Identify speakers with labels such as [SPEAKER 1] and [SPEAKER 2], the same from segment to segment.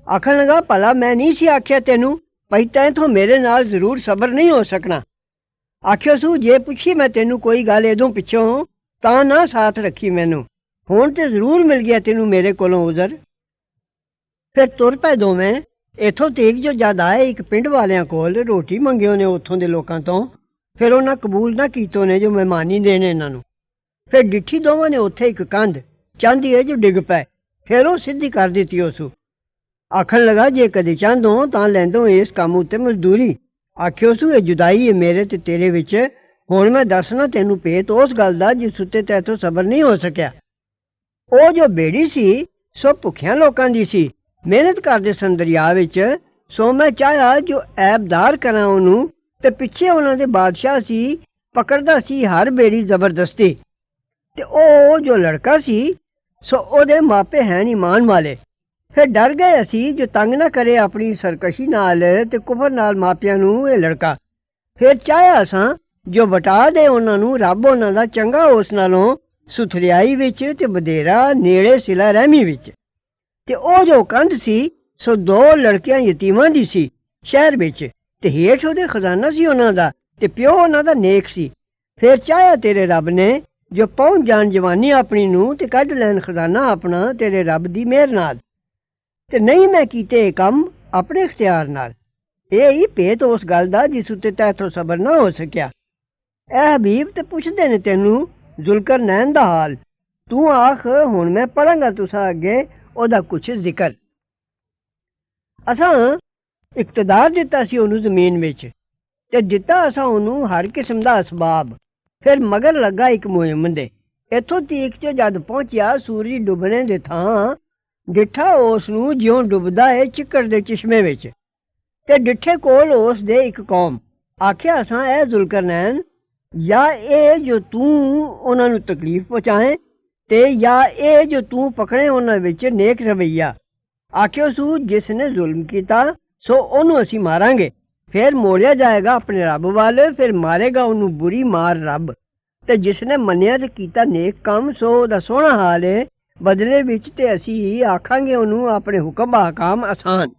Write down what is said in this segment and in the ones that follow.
[SPEAKER 1] ਆਖਣ ਲੱਗਾ, ਭਲਾ ਮੈਂ ਨਹੀਂ ਸੀ ਆਖਿਆ ਤੈਨੂੰ ਭਈ ਤੈਥੋਂ ਮੇਰੇ ਨਾਲ ਜ਼ਰੂਰ ਸਬਰ ਨਹੀਂ ਹੋ ਸਕਣਾ। ਆਖਿਓ ਸੂ, ਜੇ ਪੁੱਛੀ ਮੈਂ ਤੈਨੂੰ ਕੋਈ ਗੱਲ ਇਹਦੋਂ ਪਿੱਛੋਂ ਤਾਂ ਨਾ ਸਾਥ ਰੱਖੀ ਮੈਨੂੰ। ਹੁਣ ਤੇ ਜ਼ਰੂਰ ਮਿਲ ਗਿਆ ਤੈਨੂੰ ਮੇਰੇ ਕੋਲੋਂ ਉਜ਼ਰ। ਫਿਰ ਤੁਰ ਪਏ ਦੋਵੇਂ। ਇੱਥੋਂ ਤੀਕ ਜੋ ਜਦ ਆਏ ਇੱਕ ਪਿੰਡ ਵਾਲਿਆਂ ਕੋਲ, ਰੋਟੀ ਮੰਗਿਓ ਨੇ ਉੱਥੋਂ ਦੇ ਲੋਕਾਂ ਤੋਂ। ਫਿਰ ਉਹਨਾਂ ਕਬੂਲ ਨਾ ਕੀਤੋ ਨੇ ਜੋ ਮਹਿਮਾਨੀ ਦੇਣੇ ਇਹਨਾਂ ਨੂੰ। ਫਿਰ ਡਿੱਠੀ ਦੋਵਾਂ ਨੇ ਉੱਥੇ ਇੱਕ ਕੰਧ ਚਾਂਦੀ ਹੈ ਜੋ ਡਿੱਗ ਪਏ। ਫਿਰ ਉਹ ਸਿੱਧੀ ਕਰ ਦਿੱਤੀ ਉਸੂ। ਆਖਣ ਲੱਗਾ, ਜੇ ਕਦੇ ਚਾਹੁੰਦੋ ਤਾਂ ਲੈਂਦੋ ਇਸ ਕੰਮ ਉੱਤੇ ਮਜ਼ਦੂਰੀ। ਆਖਿਓ ਸੂ, ਇਹ ਜੁਦਾਈ ਹੈ ਮੇਰੇ ਤੇ ਤੇਰੇ ਵਿੱਚ। ਹੁਣ ਮੈਂ ਦੱਸਣਾ ਤੈਨੂੰ ਭੇਤ ਉਸ ਗੱਲ ਦਾ ਜਿਸ ਉੱਤੇ ਤੈਥੋਂ ਸਬਰ ਨਹੀਂ ਹੋ ਸਕਿਆ। ਉਹ ਜੋ ਬੇੜੀ ਸੀ ਸੋ ਭੁੱਖਿਆਂ ਲੋਕਾਂ ਦੀ ਸੀ, ਮਿਹਨਤ ਕਰਦੇ ਸਨ ਦਰਿਆ ਵਿੱਚ। ਸੋ ਮੈਂ ਚਾਹਿਆ ਜੋ ਐਬਦਾਰ ਕਰਾਂ ਉਹਨੂੰ, ਤੇ ਪਿੱਛੇ ਉਹਨਾਂ ਦੇ ਬਾਦਸ਼ਾਹ ਸੀ, ਪਕੜਦਾ ਸੀ ਹਰ ਬੇੜੀ ਜ਼ਬਰਦਸਤੀ। ਤੇ ਉਹ ਜੋ ਲੜਕਾ ਸੀ ਸੋ ਉਹਦੇ ਮਾਪੇ ਹੈਨ ਈਮਾਨ ਵਾਲੇ। ਫਿਰ ਡਰ ਗਏ ਅਸੀਂ ਜੋ ਤੰਗ ਨਾ ਕਰੇ ਆਪਣੀ ਸਰਕਸ਼ੀ ਨਾਲ ਤੇ ਕੁਫਰ ਨਾਲ ਮਾਪਿਆਂ ਨੂੰ ਇਹ ਲੜਕਾ। ਫਿਰ ਚਾਹਿਆ ਸਾਂ ਜੋ ਵਟਾ ਦੇ ਉਹਨਾਂ ਨੂੰ ਰੱਬ ਉਹਨਾਂ ਦਾ ਚੰਗਾ ਉਸ ਨਾਲੋਂ ਸੁਥਰਿਆਈ ਵਿੱਚ ਤੇ ਵਧੇਰਾ ਨੇੜੇ ਸਿਲਾ ਰਹਿਮੀ ਵਿੱਚ। ਤੇ ਉਹ ਜੋ ਕੰਧ ਸੀ ਸੋ 2 ਲੜਕੀਆਂ ਯਤੀਮਾਂ ਦੀ ਸੀ ਸ਼ਹਿਰ ਵਿੱਚ, ਤੇ ਹੇਠ ਉਹਦੇ ਖਜ਼ਾਨਾ ਸੀ ਉਹਨਾਂ ਦਾ, ਤੇ ਪਿਓ ਉਹਨਾਂ ਦਾ ਨੇਕ ਸੀ। ਫਿਰ ਚਾਹਿਆ ਤੇਰੇ ਰੱਬ ਨੇ ਜੋ ਪਹੁੰਚ ਜਾਣ ਜਵਾਨੀ ਆਪਣੀ ਨੂੰ ਤੇ ਕੱਢ ਲੈਣ ਖਜ਼ਾਨਾ ਆਪਣਾ ਤੇਰੇ ਰੱਬ ਦੀ ਮਿਹਰ ਨਾਲ। ਤੇ ਨਹੀਂ ਮੈਂ ਕੀਤੇ ਇਹ ਕੰਮ ਆਪਣੇ ਇਖਤਿਆਰ ਨਾਲ। ਇਹ ਹੀ ਭੇਤ ਉਸ ਗੱਲ ਦਾ ਜਿਸ ਉੱਤੇ ਤੈਥੋਂ ਸਬਰ ਨਾ ਹੋ ਸਕਿਆ। ਇਹ ਹਬੀਬ ਤੇ ਪੁੱਛਦੇ ਨੇ ਤੈਨੂੰ ਜ਼ੁਲਕਰਨੈਨ ਦਾ ਹਾਲ। ਤੂੰ ਆਖ, ਹੁਣ ਮੈਂ ਪੜਾਂਗਾ ਤੁਸਾਂ ਅੱਗੇ ਉਹਦਾ ਕੁਛ ਜ਼ਿਕਰ। ਅਸਾਂ ਇਕਤਦਾਰ ਦਿੱਤਾ ਸੀ ਉਹਨੂੰ ਜ਼ਮੀਨ ਵਿੱਚ, ਤੇ ਦਿੱਤਾ ਅਸਾਂ ਉਹਨੂੰ ਹਰ ਕਿਸਮ ਦਾ ਅਸਬਾਬ। ਫਿਰ ਮਗਰ ਲੱਗਾ ਇੱਕ ਮੁਹਿੰਮ ਦੇ। ਇੱਥੋਂ ਤੀਕ ਚ ਜਦ ਪਹੁੰਚਿਆ ਸੂਰਜ ਡੁੱਬਣੇ ਦੇ ਥਾਂ, ਡਿੱਠਾ ਉਸ ਨੂੰ ਜਿਉਂ ਡੁੱਬਦਾ ਏ ਚਿੱਕੜ ਦੇ ਚਿਸ਼ਮੇ ਵਿੱਚ। ਤੇ ਡਿੱਠੇ ਕੋਲ ਉਸ ਦੇ ਇੱਕ ਕੌਮ। ਆਖਿਆ ਅਸਾਂ, ਇਹ ਜ਼ੁਲਕਰਨੈਨ, ਜਾਂ ਇਹ ਜੋ ਤੂੰ ਉਹਨਾਂ ਨੂੰ ਤਕਲੀਫ ਪਹੁੰਚਾਏ, ਤੇ ਜਾਂ ਇਹ ਜੋ ਤੂੰ ਪਕੜੇ ਉਹਨਾਂ ਵਿੱਚ ਨੇਕ ਰਵੱਈਆ। ਆਖਿਓ ਸੂ, ਜਿਸ ਨੇ ਜ਼ੁਲਮ ਕੀਤਾ ਸੋ ਉਹਨੂੰ ਅਸੀਂ ਮਾਰਾਂਗੇ। ਫਿਰ ਮੋੜਿਆ ਜਾਏਗਾ ਆਪਣੇ ਰੱਬ ਵੱਲ, ਫਿਰ ਮਾਰੇਗਾ ਉਹਨੂੰ ਬੁਰੀ ਮਾਰ ਰੱਬ। ਤੇ ਜਿਸ ਨੇ ਮੰਨਿਆ ਤੇ ਕੀਤਾ ਨੇਕ ਕੰਮ ਸੋ ਉਹਦਾ ਸੋਹਣਾ ਹਾਲ ਏ ਬਦਲੇ ਵਿੱਚ, ਤੇ ਅਸੀਂ ਆਖਾਂਗੇ ਉਹਨੂੰ ਆਪਣੇ ਹੁਕਮ ਹਕਾਮ ਆਸਾਨ।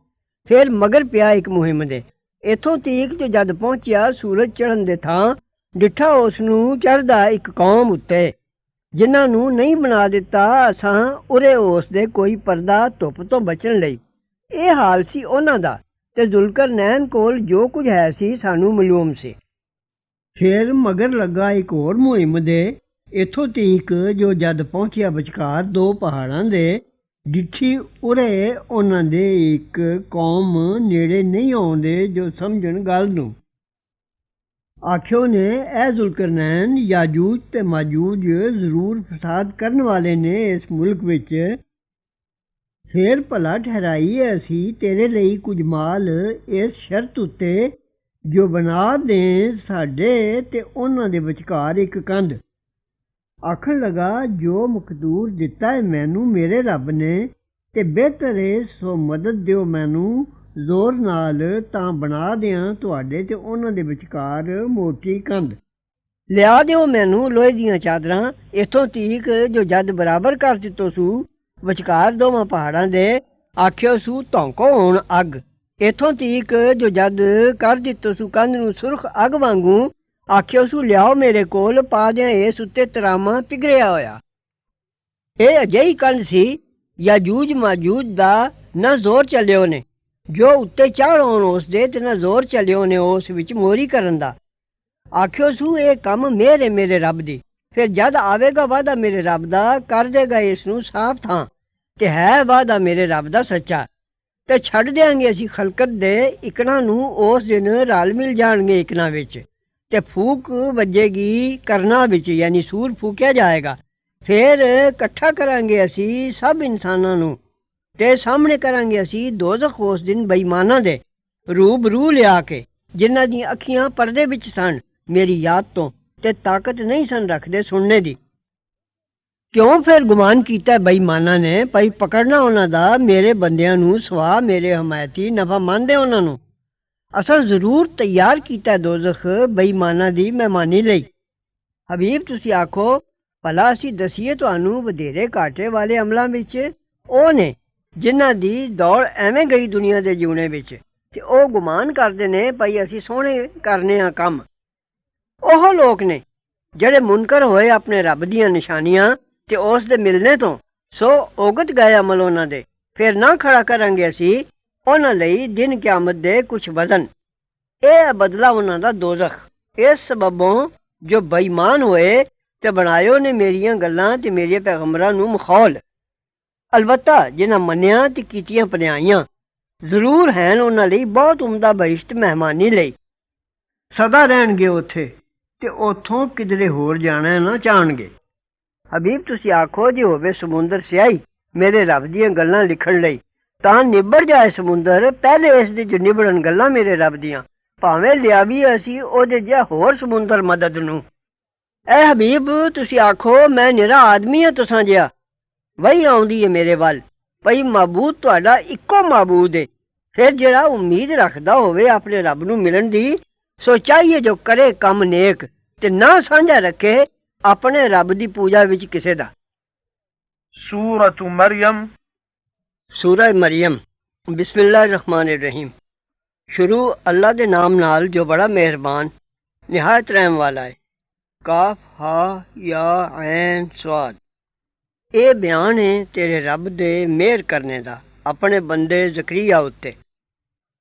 [SPEAKER 1] ਫਿਰ ਮਗਰ ਪਿਆ ਇੱਕ ਮੁਹਿੰਮ ਦੇ। ਇੱਥੋਂ ਤੀਕ ਜੋ ਜਦ ਪਹੁੰਚਿਆ ਸੂਰਜ ਚੜ੍ਹਨ ਦੇ ਥਾਂ, ਡਿੱਠਾ ਉਸ ਨੂੰ ਚੜ੍ਹਦਾ ਇੱਕ ਕੌਮ ਉੱਤੇ, ਜਿਨ੍ਹਾਂ ਨੂੰ ਨਹੀਂ ਬਣਾ ਦਿੱਤਾ ਅਸਾਂ ਉਰੇ ਉਸ ਦੇ ਕੋਈ ਪਰਦਾ ਧੁੱਪ ਤੋਂ ਬਚਣ ਲਈ। ਇਹ ਹਾਲ ਸੀ ਉਹਨਾਂ ਦਾ, ਤੇ ਜ਼ੁਲਕਰਨੈਨ ਕੋਲ ਜੋ ਕੁਝ ਹੈ ਸੀ ਸਾਨੂੰ ਮਾਲੂਮ ਸੀ। ਫਿਰ ਮਗਰ ਲੱਗਾ ਇੱਕ ਹੋਰ ਮੁਹਿੰਮ ਦੇ। ਇੱਥੋਂ ਤੀਕ ਜੋ ਜਦ ਪਹੁੰਚਿਆ ਵਿਚਕਾਰ 2 ਪਹਾੜਾਂ ਦੇ, ਡਿੱਠੀ ਉਰੇ ਉਹਨਾਂ ਦੇ ਇੱਕ ਕੌਮ ਨੇੜੇ ਨਹੀਂ ਆਉਂਦੇ ਜੋ ਸਮਝਣ ਗੱਲ ਨੂੰ। ਆਖਿਓ ਨੇ, ਇਹ ਜ਼ੁਲਕਰਨੈਨ ਯਾਜੂਜ ਤੇ ਮਾਜੂਜ ਜ਼ਰੂਰ ਫਸਾਦ ਕਰਨ ਵਾਲੇ ਨੇ ਇਸ ਮੁਲਕ ਵਿੱਚ। ਫਿਰ ਭਲਾ ਠਹਿਰਾਈਏ ਅਸੀਂ ਤੇਰੇ ਲਈ ਕੁਝ ਮਾਲ ਇਸ ਸ਼ਰਤ ਉੱਤੇ ਜੋ ਬਣਾ ਦੇ ਸਾਡੇ ਤੇ ਉਹਨਾਂ ਦੇ ਵਿਚਕਾਰ ਇੱਕ ਕੰਧ। ਆਖਣ ਲੱਗਾ, ਜੋ ਮਕਦੂਰ ਦਿੱਤਾ ਹੈ ਮੈਨੂੰ ਮੇਰੇ ਰੱਬ ਨੇ, ਤੇ ਬਿਹਤਰ ਏ ਸੋ ਮਦਦ ਦਿਓ ਮੈਨੂੰ ਜ਼ੋਰ ਨਾਲ, ਤਾਂ ਬਣਾ ਦਿਆਂ ਤੁਹਾਡੇ ਤੇ ਉਹਨਾਂ ਦੇ ਵਿਚਕਾਰ ਮੋਟੀ ਕੰਧ। ਲਿਆ ਦਿਓ ਮੈਨੂੰ ਲੋਹੇ ਦੀਆਂ ਚਾਦਰਾਂ। ਇੱਥੋਂ ਤੀਕ ਜੋ ਜਦ ਬਰਾਬਰ ਕਰ ਦਿੱਤੋ ਸੂ ਵਿਚਕਾਰ 2 ਪਹਾੜਾਂ ਦੇ। ਆਖਿਓ ਸੂ, ਧੌਂਕੋ ਹੁਣ ਅੱਗ। ਇੱਥੋਂ ਤੀਕ ਜੋ ਜਦ ਕਰ ਦਿੱਤੋ ਸੂ ਕੰਧ ਨੂੰ ਸੁਰਖ ਅੱਗ ਵਾਂਗੂ। ਆਖਿਓ ਸੂ, ਲਿਆਓ ਮੇਰੇ ਕੋਲ, ਪਾ ਦਿਆਂ ਇਸ ਉੱਤੇ ਤਰਾਮਾ ਪਿਘਰਿਆ ਹੋਇਆ। ਇਹ ਅਜਿਹੀ ਕੰਧ ਸੀ ਯਾਜੂਜ ਮਾਜੂਜ ਦਾ ਨਾ ਜ਼ੋਰ ਚੱਲਿਓ ਨੇ ਜੋ ਉੱਤੇ ਚੜ੍ਹ ਆਉਣ ਉਸ ਦੇ, ਤੇ ਨਾ ਜ਼ੋਰ ਚੱਲਿਓ ਨੇ ਉਸ ਵਿੱਚ ਮੋਰੀ ਕਰਨ ਦਾ। ਆਖਿਓ ਸੂ, ਇਹ ਕੰਮ ਮੇਰੇ ਰੱਬ ਦੀ। ਫਿਰ ਜਦ ਆਵੇਗਾ ਵਾਅਦਾ ਮੇਰੇ ਰੱਬ ਦਾ, ਕਰ ਦੇਗਾ ਇਸ ਨੂੰ ਸਾਫ਼ ਥਾਂ, ਤੇ ਹੈ ਵਾਅਦਾ ਮੇਰੇ ਰੱਬ ਦਾ ਸੱਚਾ। ਤੇ ਛੱਡ ਦਿਆਂਗੇ ਅਸੀਂ ਖਲਕਤ ਦੇ ਇਕਣਾ ਨੂੰ, ਉਸ ਦਿਨ ਰਲ ਮਿਲ ਜਾਣਗੇ ਇਕਣਾ ਵਿੱਚ, ਤੇ ਫੂਕ ਵੱਜੇਗੀ ਕਰਨਾ ਵਿੱਚ, ਯਾਨੀ ਸੂਰ ਫੂਕਿਆ ਜਾਏਗਾ। ਫਿਰ ਇਕੱਠਾ ਕਰਾਂਗੇ ਅਸੀਂ ਸਭ ਇਨਸਾਨਾਂ ਨੂੰ, ਤੇ ਸਾਹਮਣੇ ਕਰਾਂਗੇ ਅਸੀਂ ਦੋਜ਼ਖ ਉਸ ਦਿਨ ਬੇਈਮਾਨਾਂ ਦੇ ਰੂਬਰੂ ਲਿਆ ਕੇ, ਜਿਨ੍ਹਾਂ ਦੀਆਂ ਅੱਖੀਆਂ ਪਰਦੇ ਵਿੱਚ ਸਨ ਮੇਰੀ ਯਾਦ ਤੋਂ, ਤੇ ਤਾਕਤ ਨਹੀਂ ਸਨ ਰੱਖਦੇ ਸੁਣਨੇ ਦੀ। ਕਿਉਂ ਫਿਰ ਗੁਮਾਨ ਕੀਤਾ ਬੇਈਮਾਨਾਂ ਨੇ ਭਾਈ ਪਕੜਨਾ ਉਹਨਾਂ ਦਾ ਮੇਰੇ ਬੰਦਿਆਂ ਨੂੰ, ਸਵਾ ਮੇਰੇ ਹਮਾਇਤੀ ਨਫਾ ਮੰਨਦੇ ਉਹਨਾਂ ਨੂੰ। ਅਸਾਂ ਜ਼ਰੂਰ ਤਿਆਰ ਕੀਤਾ ਦੋਜ਼ਖ ਬੇਈਮਾਨਾਂ ਦੀ ਮਹਿਮਾਨੀ ਲਈ। ਹਬੀਬ, ਤੁਸੀਂ ਆਖੋ ਭਲਾ ਅਸੀਂ ਦਸੀਏ ਤੁਹਾਨੂੰ ਵਧੇਰੇ ਘਾਟੇ ਵਾਲੇ ਅਮਲਾਂ ਵਿੱਚ ਉਹ ਨੇ ਜਿਨ੍ਹਾਂ ਦੀ ਦੌੜ ਐਵੇਂ ਗਈ ਦੁਨੀਆ ਦੇ ਜੀਵਣੇ ਵਿੱਚ, ਤੇ ਉਹ ਗੁਮਾਨ ਕਰਦੇ ਨੇ ਭਈ ਅਸੀਂ ਸੋਹਣੇ ਕਰਨੇ ਆ ਕੰਮ। ਉਹ ਲੋਕ ਨੇ ਜਿਹੜੇ ਮੁਨਕਰ ਹੋਏ ਆਪਣੇ ਰੱਬ ਦੀਆਂ ਨਿਸ਼ਾਨੀਆਂ ਤੇ ਉਸ ਦੇ ਮਿਲਣੇ ਤੋਂ, ਸੋ ਉਗਤ ਗਏ ਅਮਲ ਉਹਨਾਂ ਦੇ। ਫਿਰ ਨਾ ਖੜਾ ਕਰਾਂਗੇ ਅਸੀਂ ਉਹਨਾਂ ਲਈ ਦਿਨ ਕਿਆਮਤ ਦੇ ਕੁਛ ਵਜ਼ਨ। ਇਹ ਬਦਲਾ ਉਹਨਾਂ ਦਾ ਦੋਜ਼ਖ, ਇਸ ਸਬਬੋਂ ਜੋ ਬੇਈਮਾਨ ਹੋਏ ਤੇ ਬਣਾਇਓ ਨੇ ਮੇਰੀਆਂ ਗੱਲਾਂ ਤੇ ਮੇਰੇ ਪੈਗੰਬਰਾਂ ਨੂੰ ਮਖੌਲ। ਅਲਬੱਤਾ ਜਿਨ੍ਹਾਂ ਮੰਨਿਆ ਤੇ ਕੀਤੀਆਂ ਭਲਾਈਆਂ, ਜ਼ਰੂਰ ਹੈਨ ਉਹਨਾਂ ਲਈ ਬਹੁਤ ਉਮਦਾ ਬਹਿਸ਼ਤ ਮਹਿਮਾਨੀ ਲਈ। ਸਦਾ ਰਹਿਣਗੇ ਉੱਥੇ ਤੇ ਉੱਥੋਂ ਕਿਧਰੇ ਹੋਰ ਜਾਣਾ ਨਾ ਚਾਹਣਗੇ। ਹਬੀਬ ਤੁਸੀਂ ਆਖੋ ਜੇ ਹੋਵੇ ਸਮੁੰਦਰ ਸਿਆਹੀ ਮੇਰੇ ਰੱਬ ਦੀਆਂ ਗੱਲਾਂ ਲਿਖਣ ਲਈ, ਤਾਂ ਨਿਬੜ ਜਾਏ ਸਮੁੰਦਰ ਪਹਿਲੇ ਇਸ ਦੇ ਜੋ ਨਿਬੜਨ ਗੱਲਾਂ ਮੇਰੇ ਰੱਬ ਦੀਆਂ, ਭਾਵੇਂ ਲਿਆ ਵੀ ਅਸੀਂ ਉਹਦੇ ਜਿਹਾ ਹੋਰ ਸਮੁੰਦਰ ਮਦਦ ਨੂੰ। ਐ ਹਬੀਬ ਤੁਸੀਂ ਆਖੋ ਮੈਂ ਨਿਰਾ ਆਦਮੀ ਹਾਂ ਤੁਸਾਂ ਜਿਹਾ, ਵਹੀ ਆਉਂਦੀ ਏ ਮੇਰੇ ਵੱਲ ਭਈ ਮਾਬੂਦ ਤੁਹਾਡਾ ਇੱਕੋ ਮਾਬੂਦ ਏ। ਫਿਰ ਜਿਹੜਾ ਉਮੀਦ ਰੱਖਦਾ ਹੋਵੇ ਆਪਣੇ ਰੱਬ ਨੂੰ ਮਿਲਣ ਦੀ, ਸੋ ਚਾਹੀਏ ਜੋ ਕਰੇ ਕੰਮ ਨੇਕ ਤੇ ਨਾ ਸਾਂਝਾ ਰੱਖੇ ਆਪਣੇ ਰੱਬ ਦੀ ਪੂਜਾ ਵਿੱਚ ਕਿਸੇ ਦਾ।
[SPEAKER 2] ਸੂਰਤ ਮਰੀਮ।
[SPEAKER 1] ਸੂਰਹ ਮਰੀਮ। ਬਿਸਮਿल्लाह रहमान रहीम। शुरू अल्लाह के नाम नाल जो बड़ा मेहरबान निहायत रहम वाला है। काफ हा या ऐन स्वाद। ਇਹ ਬਿਆਨ ਹੈ ਤੇਰੇ ਰੱਬ ਦੇ ਮਿਹਰ ਕਰਨੇ ਦਾ ਆਪਣੇ ਬੰਦੇ ਜ਼ਕਰੀਆ ਉੱਤੇ,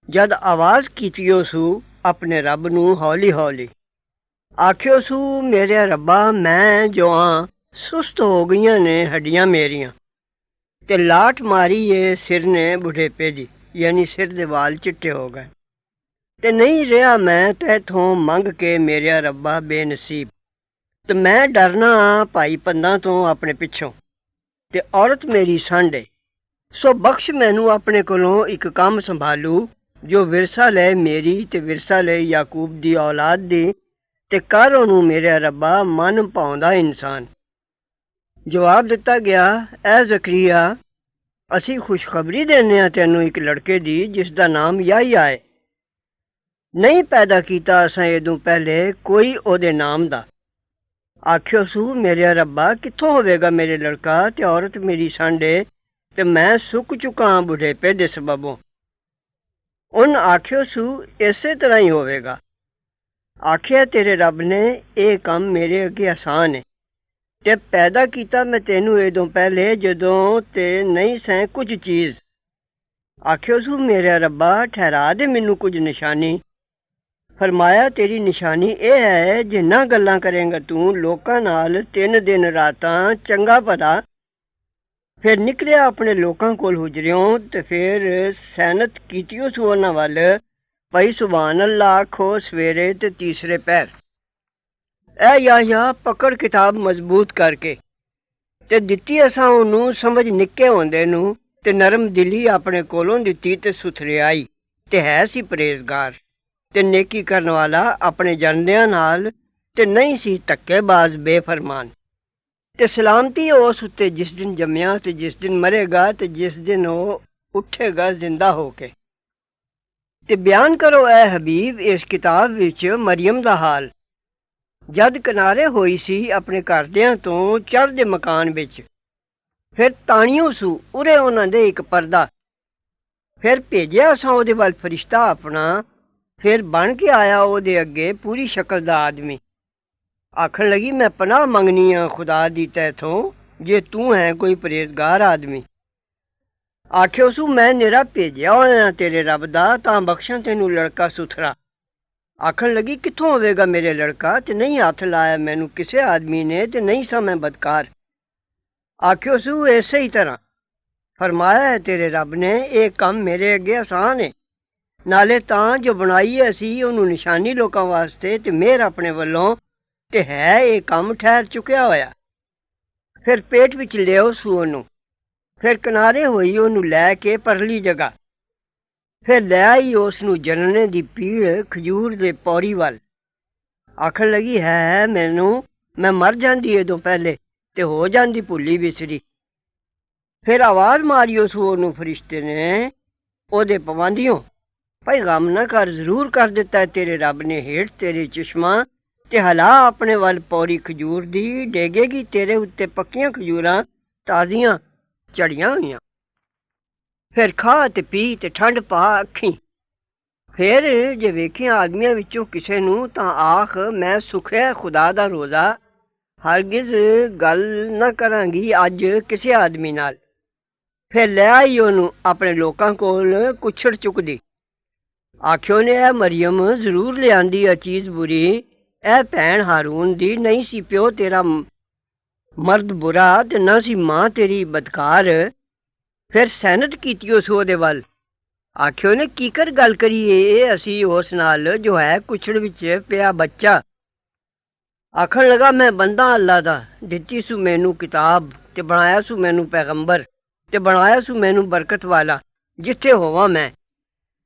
[SPEAKER 1] ਜਦ ਆਵਾਜ਼ ਕੀਤੀਓ ਸੂ ਆਪਣੇ ਰੱਬ ਨੂੰ ਹੌਲੀ ਹੌਲੀ। ਆਖਿਓ ਸੂ ਮੇਰੇ ਰੱਬਾ ਮੈਂ ਜੋ ਹਾਂ ਸੁਸਤ ਹੋ ਗਈਆਂ ਨੇ ਹੱਡੀਆਂ ਮੇਰੀਆਂ, ਤੇ ਲਾਟ ਮਾਰੀ ਏ ਸਿਰ ਨੇ ਬੁਢੇਪੇ ਦੀ, ਯਾਨੀ ਸਿਰ ਦੇ ਵਾਲ ਚਿੱਟੇ ਹੋ ਗਏ, ਤੇ ਨਹੀਂ ਰਿਹਾ ਮੈਂ ਤੈਥੋਂ ਮੰਗ ਕੇ ਮੇਰਿਆ ਰੱਬਾ ਬੇਨਸੀਬ। ਤੇ ਮੈਂ ਡਰਨਾ ਭਾਈ ਪੰਦਾਂ ਤੋਂ ਆਪਣੇ ਪਿੱਛੋਂ, ਤੇ ਔਰਤ ਮੇਰੀ ਸੰਢ ਏ। ਸੋ ਬਖਸ਼ ਮੈਨੂੰ ਆਪਣੇ ਕੋਲੋਂ ਇੱਕ ਕੰਮ ਸੰਭਾਲੂ ਜੋ ਵਿਰਸਾ ਲੈ ਮੇਰੀ ਤੇ ਵਿਰਸਾ ਲੈ ਯਾਕੂਬ ਦੀ ਔਲਾਦ ਦੀ, ਤੇ ਕਰ ਉਹਨੂੰ ਮੇਰੇ ਰੱਬਾ ਮਨ ਭਾਉਂਦਾ ਇਨਸਾਨ। ਜਵਾਬ ਦਿੱਤਾ ਗਿਆ, ਐ ਜ਼ਕਰੀਆ ਅਸੀਂ ਖੁਸ਼ਖਬਰੀ ਦੇਨੇ ਆ ਤੈਨੂੰ ਇੱਕ ਲੜਕੇ ਦੀ ਜਿਸ ਦਾ ਨਾਮ ਯਾਹਿਆ ਏ। ਨਹੀਂ ਪੈਦਾ ਕੀਤਾ ਅਸਾਂ ਇਹਦੋਂ ਪਹਿਲੇ ਕੋਈ ਉਹਦੇ ਨਾਮ ਦਾ। ਆਖਿਓ ਸੂ ਮੇਰੇ ਰੱਬਾ ਕਿੱਥੋਂ ਹੋਵੇਗਾ ਮੇਰੇ ਲੜਕਾ, ਤੇ ਔਰਤ ਮੇਰੀ ਸੰਢ ਏ ਤੇ ਮੈਂ ਸੁੱਕ ਚੁੱਕਾ ਬੁਢੇਪੇ ਦੇ ਸਬਬੋਂ। ਉਹਨ ਆਖਿਓ ਸੂ ਇਸੇ ਤਰ੍ਹਾਂ ਹੀ ਹੋਵੇਗਾ। ਆਖਿਆ ਤੇਰੇ ਰੱਬ ਨੇ ਇਹ ਕੰਮ ਮੇਰੇ ਅੱਗੇ ਆਸਾਨ ਏ, ਤੇ ਪੈਦਾ ਕੀਤਾ ਮੈਂ ਤੈਨੂੰ ਇਹਦੋਂ ਪਹਿਲੇ ਜਦੋਂ ਤੇ ਨਹੀਂ ਸੈਂ ਕੁਝ ਚੀਜ਼। ਆਖਿਓ ਸੂ ਮੇਰੇ ਰੱਬਾ ਠਹਿਰਾ ਦੇ ਮੈਨੂੰ ਕੁਝ ਨਿਸ਼ਾਨੀ। ਫਰਮਾਇਆ ਤੇਰੀ ਨਿਸ਼ਾਨੀ ਇਹ ਹੈ ਜੇ ਨਾ ਗੱਲਾਂ ਕਰੇਂਗਾ ਤੂੰ ਲੋਕਾਂ ਨਾਲ 3 ਦਿਨ ਰਾਤਾਂ ਚੰਗਾ ਭਲਾ। ਫਿਰ ਨਿਕਲਿਆ ਆਪਣੇ ਲੋਕਾਂ ਕੋਲ ਹੁਜਰਿਓਂ, ਤੇ ਫਿਰ ਸੈਨਤ ਕੀਤੀਓ ਸੂ ਉਹਨਾਂ ਵੱਲ ਭਈ ਸੁਭਾਨ ਅੱਲਾ ਆਖੋ ਸਵੇਰੇ ਤੇ ਤੀਸਰੇ ਪਹਿਰ। ਐ ਯਾਹਿਆ ਪਕੜ ਕਿਤਾਬ ਮਜ਼ਬੂਤ ਕਰਕੇ, ਤੇ ਦਿੱਤੀ ਅਸਾਂ ਉਹਨੂੰ ਸਮਝ ਨਿੱਕੇ ਹੁੰਦੇ ਨੂੰ, ਤੇ ਨਰਮ ਦਿਲੀ ਆਪਣੇ ਕੋਲੋਂ ਦਿੱਤੀ ਤੇ ਸੁਥਰਿਆਈ, ਤੇ ਹੈ ਸੀ ਪਰਹੇਜ਼ਗਾਰ ਤੇ ਨੇਕੀ ਕਰਨ ਵਾਲਾ ਆਪਣੇ ਜਨਦਿਆਂ ਨਾਲ, ਤੇ ਨਹੀਂ ਸੀ ਧੱਕੇਬਾਜ਼ ਬੇਫਰਮਾਨ। ਤੇ ਸਲਾਮਤੀ ਉਸ ਉੱਤੇ ਜਿਸ ਦਿਨ ਜੰਮਿਆ ਤੇ ਜਿਸ ਦਿਨ ਮਰੇਗਾ ਤੇ ਜਿਸ ਦਿਨ ਉਹ ਉੱਠੇਗਾ ਜ਼ਿੰਦਾ ਹੋ ਕੇ। ਤੇ ਬਿਆਨ ਕਰੋ ਐ ਹਬੀਬ ਇਸ ਕਿਤਾਬ ਵਿੱਚ ਮਰੀਮ ਦਾ ਹਾਲ, ਜਦ ਕਿਨਾਰੇ ਹੋਈ ਸੀ ਆਪਣੇ ਘਰਦਿਆਂ ਤੋਂ ਚੜ੍ਹਦੇ ਮਕਾਨ ਵਿੱਚ। ਫਿਰ ਤਾਣੀਓ ਸੂ ਉਰੇ ਉਹਨਾਂ ਦੇ ਇੱਕ ਪਰਦਾ। ਫਿਰ ਭੇਜਿਆ ਅਸਾਂ ਉਹਦੇ ਵੱਲ ਫਰਿਸ਼ਤਾ ਆਪਣਾ, ਫਿਰ ਬਣ ਕੇ ਆਇਆ ਉਹਦੇ ਅੱਗੇ ਪੂਰੀ ਸ਼ਕਲ ਦਾ ਆਦਮੀ। ਆਖਣ ਲੱਗੀ ਮੈਂ ਪਨਾਹ ਮੰਗਨੀ ਆ ਖੁਦਾ ਦੀ ਤੈਥੋਂ ਜੇ ਤੂੰ ਹੈ ਕੋਈ ਪਰਹੇਜ਼ਗਾਰ ਆਦਮੀ। ਆਖਿਓ ਸੂ ਮੈਂ ਨਿਰਾ ਭੇਜਿਆ ਹੋਇਆ ਤੇਰੇ ਰੱਬ ਦਾ ਤਾਂ ਬਖਸ਼ਾਂ ਤੈਨੂੰ ਲੜਕਾ ਸੁਥਰਾ। ਆਖਣ ਲੱਗੀ ਕਿੱਥੋਂ ਹੋਵੇਗਾ ਮੇਰੇ ਲੜਕਾ, ਤੇ ਨਹੀਂ ਹੱਥ ਲਾਇਆ ਮੈਨੂੰ ਕਿਸੇ ਆਦਮੀ ਨੇ, ਤੇ ਨਹੀਂ ਸਾਂ ਮੈਂ ਬਦਕਾਰ। ਆਖਿਓ ਸੂ ਇਸੇ ਹੀ ਤਰ੍ਹਾਂ ਫਰਮਾਇਆ ਹੈ ਤੇਰੇ ਰੱਬ ਨੇ ਇਹ ਕੰਮ ਮੇਰੇ ਅੱਗੇ ਆਸਾਨ ਏ, ਨਾਲੇ ਤਾਂ ਜੋ ਬਣਾਈ ਅਸੀਂ ਉਹਨੂੰ ਨਿਸ਼ਾਨੀ ਲੋਕਾਂ ਵਾਸਤੇ ਤੇ ਮਿਹਰ ਆਪਣੇ ਵੱਲੋਂ, ਤੇ ਹੈ ਇਹ ਕੰਮ ਠਹਿਰ ਚੁੱਕਿਆ ਹੋਇਆ। ਫਿਰ ਪੇਟ ਵਿੱਚ ਲਿਓ ਸੂ ਉਹਨੂੰ, ਫਿਰ ਕਿਨਾਰੇ ਹੋਈ ਉਹਨੂੰ ਲੈ ਕੇ ਪਰਲੀ ਜਗ੍ਹਾ। ਫਿਰ ਲੈ ਆਈ ਉਸ ਨੂੰ ਜਨਨੇ ਦੀ ਪੀੜ ਖਜੂਰ ਦੇ ਪੌੜੀ ਵੱਲ। ਆਖਣ ਲੱਗੀ ਹੈ ਮੈਨੂੰ ਮੈਂ ਮਰ ਜਾਂਦੀ ਇਹਦੋਂ ਪਹਿਲੇ ਤੇ ਹੋ ਜਾਂਦੀ ਭੁੱਲੀ ਵਿਸਰੀ। ਫਿਰ ਆਵਾਜ਼ ਮਾਰੀ ਉਸ ਉਹਨੂੰ ਫਰਿਸ਼ਤੇ ਨੇ ਉਹਦੇ ਪਵਾਂਦੀਓਂ, ਭਾਈ ਗਮ ਨਾ ਕਰ, ਜ਼ਰੂਰ ਕਰ ਦਿੱਤਾ ਤੇਰੇ ਰੱਬ ਨੇ ਹੇਠ ਤੇਰੇ ਚਸ਼ਮਾ, ਤੇ ਹਲਾ ਆਪਣੇ ਵੱਲ ਪੌੜੀ ਖਜੂਰ ਦੀ, ਡੇਗੇਗੀ ਤੇਰੇ ਉੱਤੇ ਪੱਕੀਆਂ ਖਜੂਰਾਂ ਤਾਜ਼ੀਆਂ ਚੜੀਆਂ ਹੋਈਆਂ। ਫਿਰ ਖਾ ਤੇ ਪੀ ਤੇ ਠੰਡ ਪਾ ਅੱਖੀਂ। ਫਿਰ ਜੇ ਵੇਖਿਆ ਆਦਮੀਆਂ ਵਿੱਚੋਂ ਕਿਸੇ ਨੂੰ ਤਾਂ ਆਖ ਮੈਂ ਸੁਖਿਆ ਖੁਦਾ ਦਾ ਰੋਜ਼ਾ, ਹਰਗਿਜ਼ ਗੱਲ ਨਾ ਕਰਾਂਗੀ ਅੱਜ ਕਿਸੇ ਆਦਮੀ ਨਾਲ। ਫਿਰ ਲੈ ਆਈ ਉਹਨੂੰ ਆਪਣੇ ਲੋਕਾਂ ਕੋਲ ਕੁੱਛੜ ਚੁੱਕਦੀ। ਆਖਿਓ ਨੇ ਇਹ ਮਰੀਅਮ ਜ਼ਰੂਰ ਲਿਆਂਦੀ ਆ ਚੀਜ਼ ਬੁਰੀ, ਇਹ ਭੈਣ ਹਾਰੂਨ ਦੀ ਨਹੀਂ ਸੀ ਪਿਓ ਤੇਰਾ ਮਰਦ ਬੁਰਾ ਤੇ ਨਾ ਸੀ ਮਾਂ ਤੇਰੀ ਬਦਕਾਰ। ਫਿਰ ਸੈਨਤ ਕੀਤੀ ਉਸ ਉਹਦੇ ਵੱਲ। ਆਖਿਓ ਨੇ ਕੀਕਰ ਗੱਲ ਕਰੀਏ ਅਸੀਂ ਉਸ ਨਾਲ ਜੋ ਹੈ ਕੁਛੜ ਵਿੱਚ ਪਿਆ ਬੱਚਾ। ਆਖਣ ਲਗਾ ਮੈਂ ਬੰਦਾ ਅੱਲਾ ਦਾ, ਦਿੱਤੀ ਸੂ ਮੈਨੂੰ ਕਿਤਾਬ ਤੇ ਬਣਾਇਆ ਸੂ ਮੈਨੂੰ ਪੈਗੰਬਰ ਤੇ ਬਣਾਇਆ ਸੂ ਮੈਨੂੰ ਬਰਕਤ ਵਾਲਾ ਜਿੱਥੇ ਹੋਵਾਂ ਮੈਂ।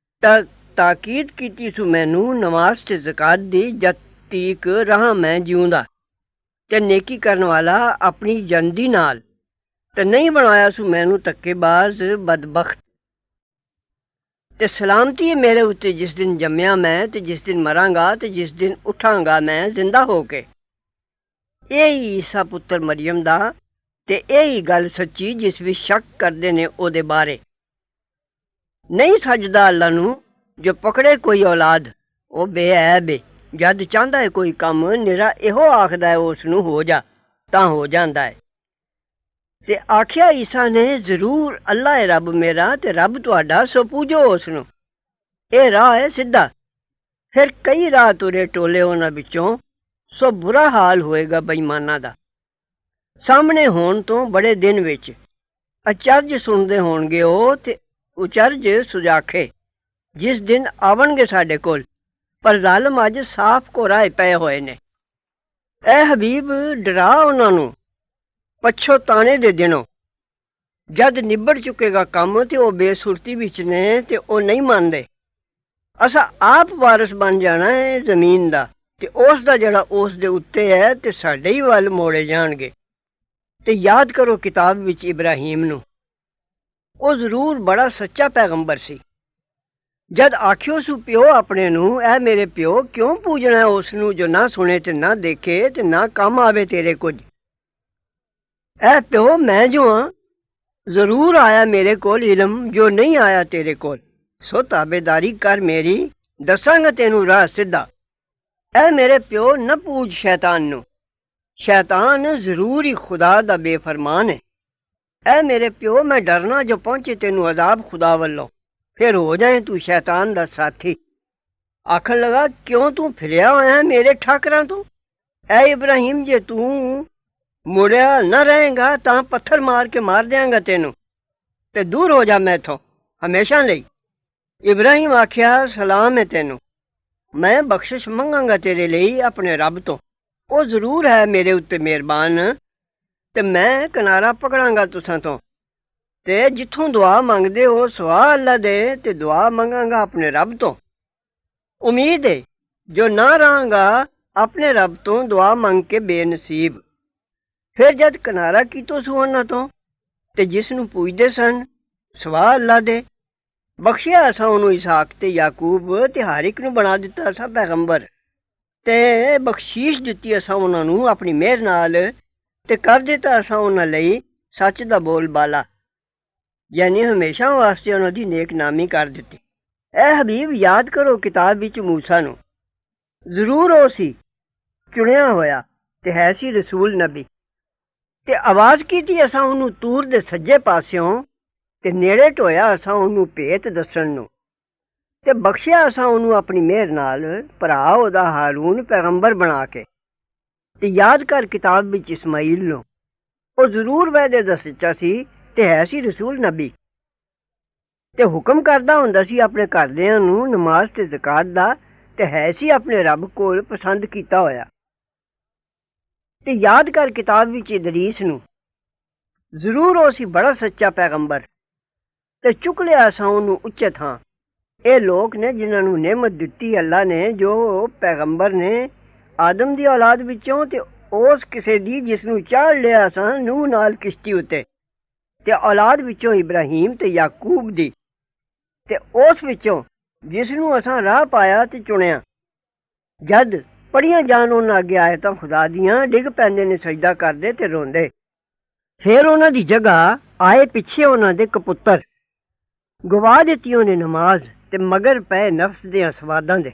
[SPEAKER 1] ਤਾਕੀਦ ਕੀਤੀ ਸੂ ਮੈਨੂੰ ਨਮਾਜ਼ ਤੇ ਜ਼ਕਾਤ ਦੀ ਜਦ ਤੀਕ ਰਹਾਂ ਮੈਂ ਜਿਉਂਦਾ, ਤੇ ਨੇਕੀ ਕਰਨ ਵਾਲਾ ਆਪਣੀ ਜੰਦੀ ਨਾਲ, ਤੇ ਨਹੀਂ ਬਣਾਇਆ ਸੂ ਮੈਨੂੰ ਧੱਕੇਬਾਜ਼ ਬਦਬਖਤ। ਤੇ ਸਲਾਮਤੀ ਹੈ ਮੇਰੇ ਉੱਤੇ ਜਿਸ ਦਿਨ ਜੰਮਿਆ ਮੈਂ ਤੇ ਜਿਸ ਦਿਨ ਮਰਾਂਗਾ ਤੇ ਜਿਸ ਦਿਨ ਉੱਠਾਂਗਾ ਮੈਂ ਜ਼ਿੰਦਾ ਹੋ ਕੇ। ਇਹੀ ਈਸਾ ਪੁੱਤਰ ਮਰੀਅਮ ਦਾ ਤੇ ਇਹੀ ਗੱਲ ਸੱਚੀ ਜਿਸ ਵਿੱਚ ਸ਼ੱਕ ਕਰਦੇ ਨੇ ਉਹਦੇ ਬਾਰੇ। ਨਹੀਂ ਸਜਦਾ ਅੱਲਾ ਨੂੰ ਜੋ ਪਕੜੇ ਕੋਈ ਔਲਾਦ, ਉਹ ਬੇਐਬ ਏ। ਜਦ ਚਾਹੁੰਦਾ ਹੈ ਕੋਈ ਕੰਮ ਨਿਰਾ ਇਹੋ ਆਖਦਾ ਹੈ ਉਸ ਨੂੰ ਹੋ ਜਾ ਤਾਂ ਹੋ ਜਾਂਦਾ ਹੈ। ਤੇ ਆਖਿਆ ਈਸਾ ਨੇ ਜ਼ਰੂਰ ਅੱਲਾ ਹੈ ਰੱਬ ਮੇਰਾ ਤੇ ਰੱਬ ਤੁਹਾਡਾ, ਸੋ ਪੂਜੋ ਉਸ ਨੂੰ। ਇਹ ਰਾਹ ਹੈ ਸਿੱਧਾ। ਫਿਰ ਕਈ ਰਾਹ ਤੁਰੇ ਟੋਲੇ ਉਹਨਾਂ ਵਿੱਚੋਂ, ਸੋ ਬੁਰਾ ਹਾਲ ਹੋਏਗਾ ਬੇਈਮਾਨਾਂ ਦਾ। ਸਾਹਮਣੇ ਹੋਣ ਤੋਂ ਬੜੇ ਦਿਨ ਵਿੱਚ ਅਚਰਜ ਸੁਣਦੇ ਹੋਣਗੇ ਉਹ ਤੇ ਉਚਰਜ ਸੁਜਾਖੇ, ਜਿਸ ਦਿਨ ਆਵਣਗੇ ਸਾਡੇ ਕੋਲ। ਪਰ ਜ਼ਾਲਮ ਅੱਜ ਸਾਫ਼ ਘੋਰਾਏ ਪਏ ਹੋਏ ਨੇ। ਐ ਹਬੀਬ ਡਰਾ ਉਹਨਾਂ ਨੂੰ ਪਛੋਤਾਣੇ ਦੇ ਦਿਨੋਂ, ਜਦ ਨਿਬੜ ਚੁੱਕੇਗਾ ਕੰਮ ਤੇ ਉਹ ਬੇਸੁਰਤੀ ਵਿੱਚ ਨੇ ਤੇ ਉਹ ਨਹੀਂ ਮੰਨਦੇ। ਅਸਾਂ ਆਪ ਵਾਰਿਸ ਬਣ ਜਾਣਾ ਹੈ ਜ਼ਮੀਨ ਦਾ, ਤੇ ਉਸ ਦਾ ਜਿਹੜਾ ਉਸ ਦੇ ਉੱਤੇ ਹੈ ਤੇ ਸਾਡੇ ਹੀ ਵੱਲ ਮੋੜੇ ਜਾਣਗੇ। ਤੇ ਯਾਦ ਕਰੋ ਕਿਤਾਬ ਵਿੱਚ ਇਬਰਾਹੀਮ ਨੂੰ, ਉਹ ਜ਼ਰੂਰ ਬੜਾ ਸੱਚਾ ਪੈਗੰਬਰ ਸੀ। ਜਦ ਆਖਿਓ ਸੂ ਪਿਓ ਆਪਣੇ ਨੂੰ, ਐ ਮੇਰੇ ਪਿਓ ਕਿਉਂ ਪੂਜਣਾ ਉਸ ਨੂੰ ਜੋ ਨਾ ਸੁਣੇ ਤੇ ਨਾ ਦੇਖੇ ਤੇ ਨਾ ਕੰਮ ਆਵੇ ਤੇਰੇ ਕੁਝ। ਐ ਪਿਓ ਮੈਂ ਜੋ ਹਾਂ, ਜ਼ਰੂਰ ਆਇਆ ਮੇਰੇ ਕੋਲ ਇਲਮ ਜੋ ਨਹੀਂ ਆਇਆ ਤੇਰੇ ਕੋਲ, ਸੋ ਤਾਬੇਦਾਰੀ ਕਰ ਮੇਰੀ, ਦੱਸਾਂਗਾ ਤੈਨੂੰ ਰਾਹ ਸਿੱਧਾ। ਐ ਮੇਰੇ ਪਿਓ ਨਾ ਪੂਜ ਸ਼ੈਤਾਨ ਨੂੰ, ਸ਼ੈਤਾਨ ਜ਼ਰੂਰ ਹੀ ਖੁਦਾ ਦਾ ਬੇਫਰਮਾਨ ਹੈ। ਐ ਮੇਰੇ ਪਿਓ ਮੈਂ ਡਰਨਾ ਜੋ ਪਹੁੰਚੇ ਤੈਨੂੰ ਅਜ਼ਾਬ ਖੁਦਾ ਵੱਲੋਂ, ਫਿਰ ਹੋ ਜਾਏ ਤੂੰ ਸ਼ੈਤਾਨ ਦਾ ਸਾਥੀ। ਆਖਣ ਲਗਾ ਕਿਉਂ ਤੂੰ ਫਿਰਿਆ ਹੋਇਆ ਮੇਰੇ ਠਾਕਰਾਂ ਤੋਂ। ਐ ਇਬਰਾਹੀਮ ਜੇ ਤੂੰ ਮੁੜਿਆ ਨਾ ਰਹੇਗਾ ਤਾਂ ਪੱਥਰ ਮਾਰ ਕੇ ਮਾਰ ਦਿਆਂਗਾ ਤੈਨੂੰ, ਤੇ ਦੂਰ ਹੋ ਜਾ ਮੈਥੋਂ ਹਮੇਸ਼ਾ ਲਈ। ਇਬਰਾਹੀਮ ਆਖਿਆ ਸਲਾਮ ਹੈ ਤੈਨੂੰ, ਮੈਂ ਬਖਸ਼ਿਸ਼ ਮੰਗਾਂਗਾ ਤੇਰੇ ਲਈ ਆਪਣੇ ਰੱਬ ਤੋਂ, ਉਹ ਜ਼ਰੂਰ ਹੈ ਮੇਰੇ ਉੱਤੇ ਮਿਹਰਬਾਨ। ਤੇ ਮੈਂ ਕਿਨਾਰਾ ਪਕੜਾਂਗਾ ਤੁਸਾਂ ਤੋਂ, ਤੇ ਜਿੱਥੋਂ ਦੁਆ ਮੰਗਦੇ ਹੋ ਸਵਾ ਅੱਲਾ ਦੇ, ਤੇ ਦੁਆ ਮੰਗਾਂਗਾ ਆਪਣੇ ਰੱਬ ਤੋਂ। ਉਮੀਦ ਹੈ ਜੋ ਨਾ ਰਹਾਂਗਾ ਆਪਣੇ ਰੱਬ ਤੋਂ ਦੁਆ ਮੰਗ ਕੇ ਬੇਨਸੀਬ। ਫਿਰ ਜਦ ਕਿਨਾਰਾ ਕੀਤੋ ਸੂ ਉਹਨਾਂ ਤੋਂ, ਤੇ ਜਿਸ ਨੂੰ ਪੂਜਦੇ ਸਨ ਸਵਾ ਅੱਲਾ ਦੇ, ਬਖਸ਼ਿਆ ਅਸਾਂ ਉਹਨੂੰ ਇਸਾਕ ਤੇ ਯਾਕੂਬ ਤੇ ਹਰ ਇੱਕ ਨੂੰ ਬਣਾ ਦਿੱਤਾ ਅਸਾਂ ਪੈਗੰਬਰ, ਤੇ ਬਖਸ਼ੀਸ਼ ਦਿੱਤੀ ਅਸਾਂ ਉਹਨਾਂ ਨੂੰ ਆਪਣੀ ਮਿਹਰ ਨਾਲ, ਤੇ ਕਰ ਦਿੱਤਾ ਅਸਾਂ ਉਹਨਾਂ ਲਈ ਸੱਚ ਦਾ ਬੋਲ ਬਾਲਾ, ਯਾਨੀ ਹਮੇਸ਼ਾ ਵਾਸਤੇ ਉਹਨਾਂ ਦੀ ਨੇਕ ਨਾਮੀ ਕਰ ਦਿੱਤੀ। ਐ ਹਬੀਬ ਯਾਦ ਕਰੋ ਕਿਤਾਬ ਵਿੱਚ ਮੂਸਾ ਨੂੰ, ਜ਼ਰੂਰ ਉਹ ਸੀ ਚੁਣਿਆ ਹੋਇਆ ਤੇ ਹੈ ਸੀ ਰਸੂਲ ਨਬੀ। ਤੇ ਆਵਾਜ਼ ਕੀਤੀ ਅਸਾਂ ਉਹਨੂੰ ਤੂਰ ਦੇ ਸੱਜੇ ਪਾਸਿਓਂ, ਤੇ ਨੇੜੇ ਢੋਇਆ ਅਸਾਂ ਉਹਨੂੰ ਭੇਤ ਦੱਸਣ ਨੂੰ, ਤੇ ਬਖਸ਼ਿਆ ਅਸਾਂ ਉਹਨੂੰ ਆਪਣੀ ਮਿਹਰ ਨਾਲ ਭਰਾ ਉਹਦਾ ਹਾਰੂਨ ਪੈਗੰਬਰ ਬਣਾ ਕੇ। ਤੇ ਯਾਦ ਕਰ ਕਿਤਾਬ ਵਿੱਚ ਇਸਮਾਈਲ ਨੂੰ, ਉਹ ਜ਼ਰੂਰ ਵਾਅਦੇ ਦਾ ਸੱਚਾ ਸੀ ਤੇ ਹੈ ਸੀ ਰਸੂਲ ਨਬੀ, ਤੇ ਹੁਕਮ ਕਰਦਾ ਹੁੰਦਾ ਸੀ ਆਪਣੇ ਘਰਦਿਆਂ ਨੂੰ ਨਮਾਜ਼ ਤੇ ਜ਼ਕਾਤ ਦਾ, ਤੇ ਹੈ ਸੀ ਆਪਣੇ ਰੱਬ ਕੋਲ ਪਸੰਦ ਕੀਤਾ ਹੋਇਆ। ਤੇ ਯਾਦ ਕਰ ਕਿਤਾਬ ਵਿੱਚ ਇਦਰੀਸ ਨੂੰ, ਜ਼ਰੂਰ ਉਹ ਸੀ ਬੜਾ ਸੱਚਾ ਪੈਗੰਬਰ, ਤੇ ਚੁੱਕ ਲਿਆ ਅਸਾਂ ਉਹਨੂੰ ਉੱਚੇ ਥਾਂ। ਇਹ ਲੋਕ ਨੇ ਜਿਨ੍ਹਾਂ ਨੂੰ ਨਿਅਮਤ ਦਿੱਤੀ ਅੱਲਾ ਨੇ, ਜੋ ਪੈਗੰਬਰ ਨੇ ਆਦਮ ਦੀ ਔਲਾਦ ਵਿੱਚੋਂ, ਤੇ ਉਸ ਕਿਸੇ ਦੀ ਜਿਸ ਨੂੰ ਚਾੜ ਲਿਆ ਅਸਾਂ ਨੂਹ ਨਾਲ ਕਿਸ਼ਤੀ ਉੱਤੇ, ਤੇ ਔਲਾਦ ਵਿੱਚੋਂ ਇਬਰਾਹੀਮ ਤੇ ਯਾਕੂਬ ਦੀ, ਤੇ ਉਸ ਵਿੱਚੋਂ ਜਿਸ ਨੂੰ ਅਸਾਂ ਰਾਹ ਪਾਇਆ ਤੇ ਚੁਣਿਆ। ਜਦ ਪੜ੍ਹੀਆਂ ਜਾਣ ਉਹਨਾਂ ਅੱਗੇ ਆਇਤਾਂ ਖੁਦਾ ਦੀਆਂ, ਡਿੱਗ ਪੈਂਦੇ ਨੇ ਸਜਦਾ ਕਰਦੇ ਤੇ ਰੋਂਦੇ। ਫਿਰ ਉਹਨਾਂ ਦੀ ਜਗ੍ਹਾ ਆਏ ਪਿੱਛੇ ਉਹਨਾਂ ਦੇ ਕਪੁੱਤਰ, ਗਵਾ ਦਿੱਤੀ ਉਹਨੇ ਨਮਾਜ਼ ਤੇ ਮਗਰ ਪਏ ਨਫਸ ਦੀਆਂ ਸਵਾਦਾਂ ਦੇ।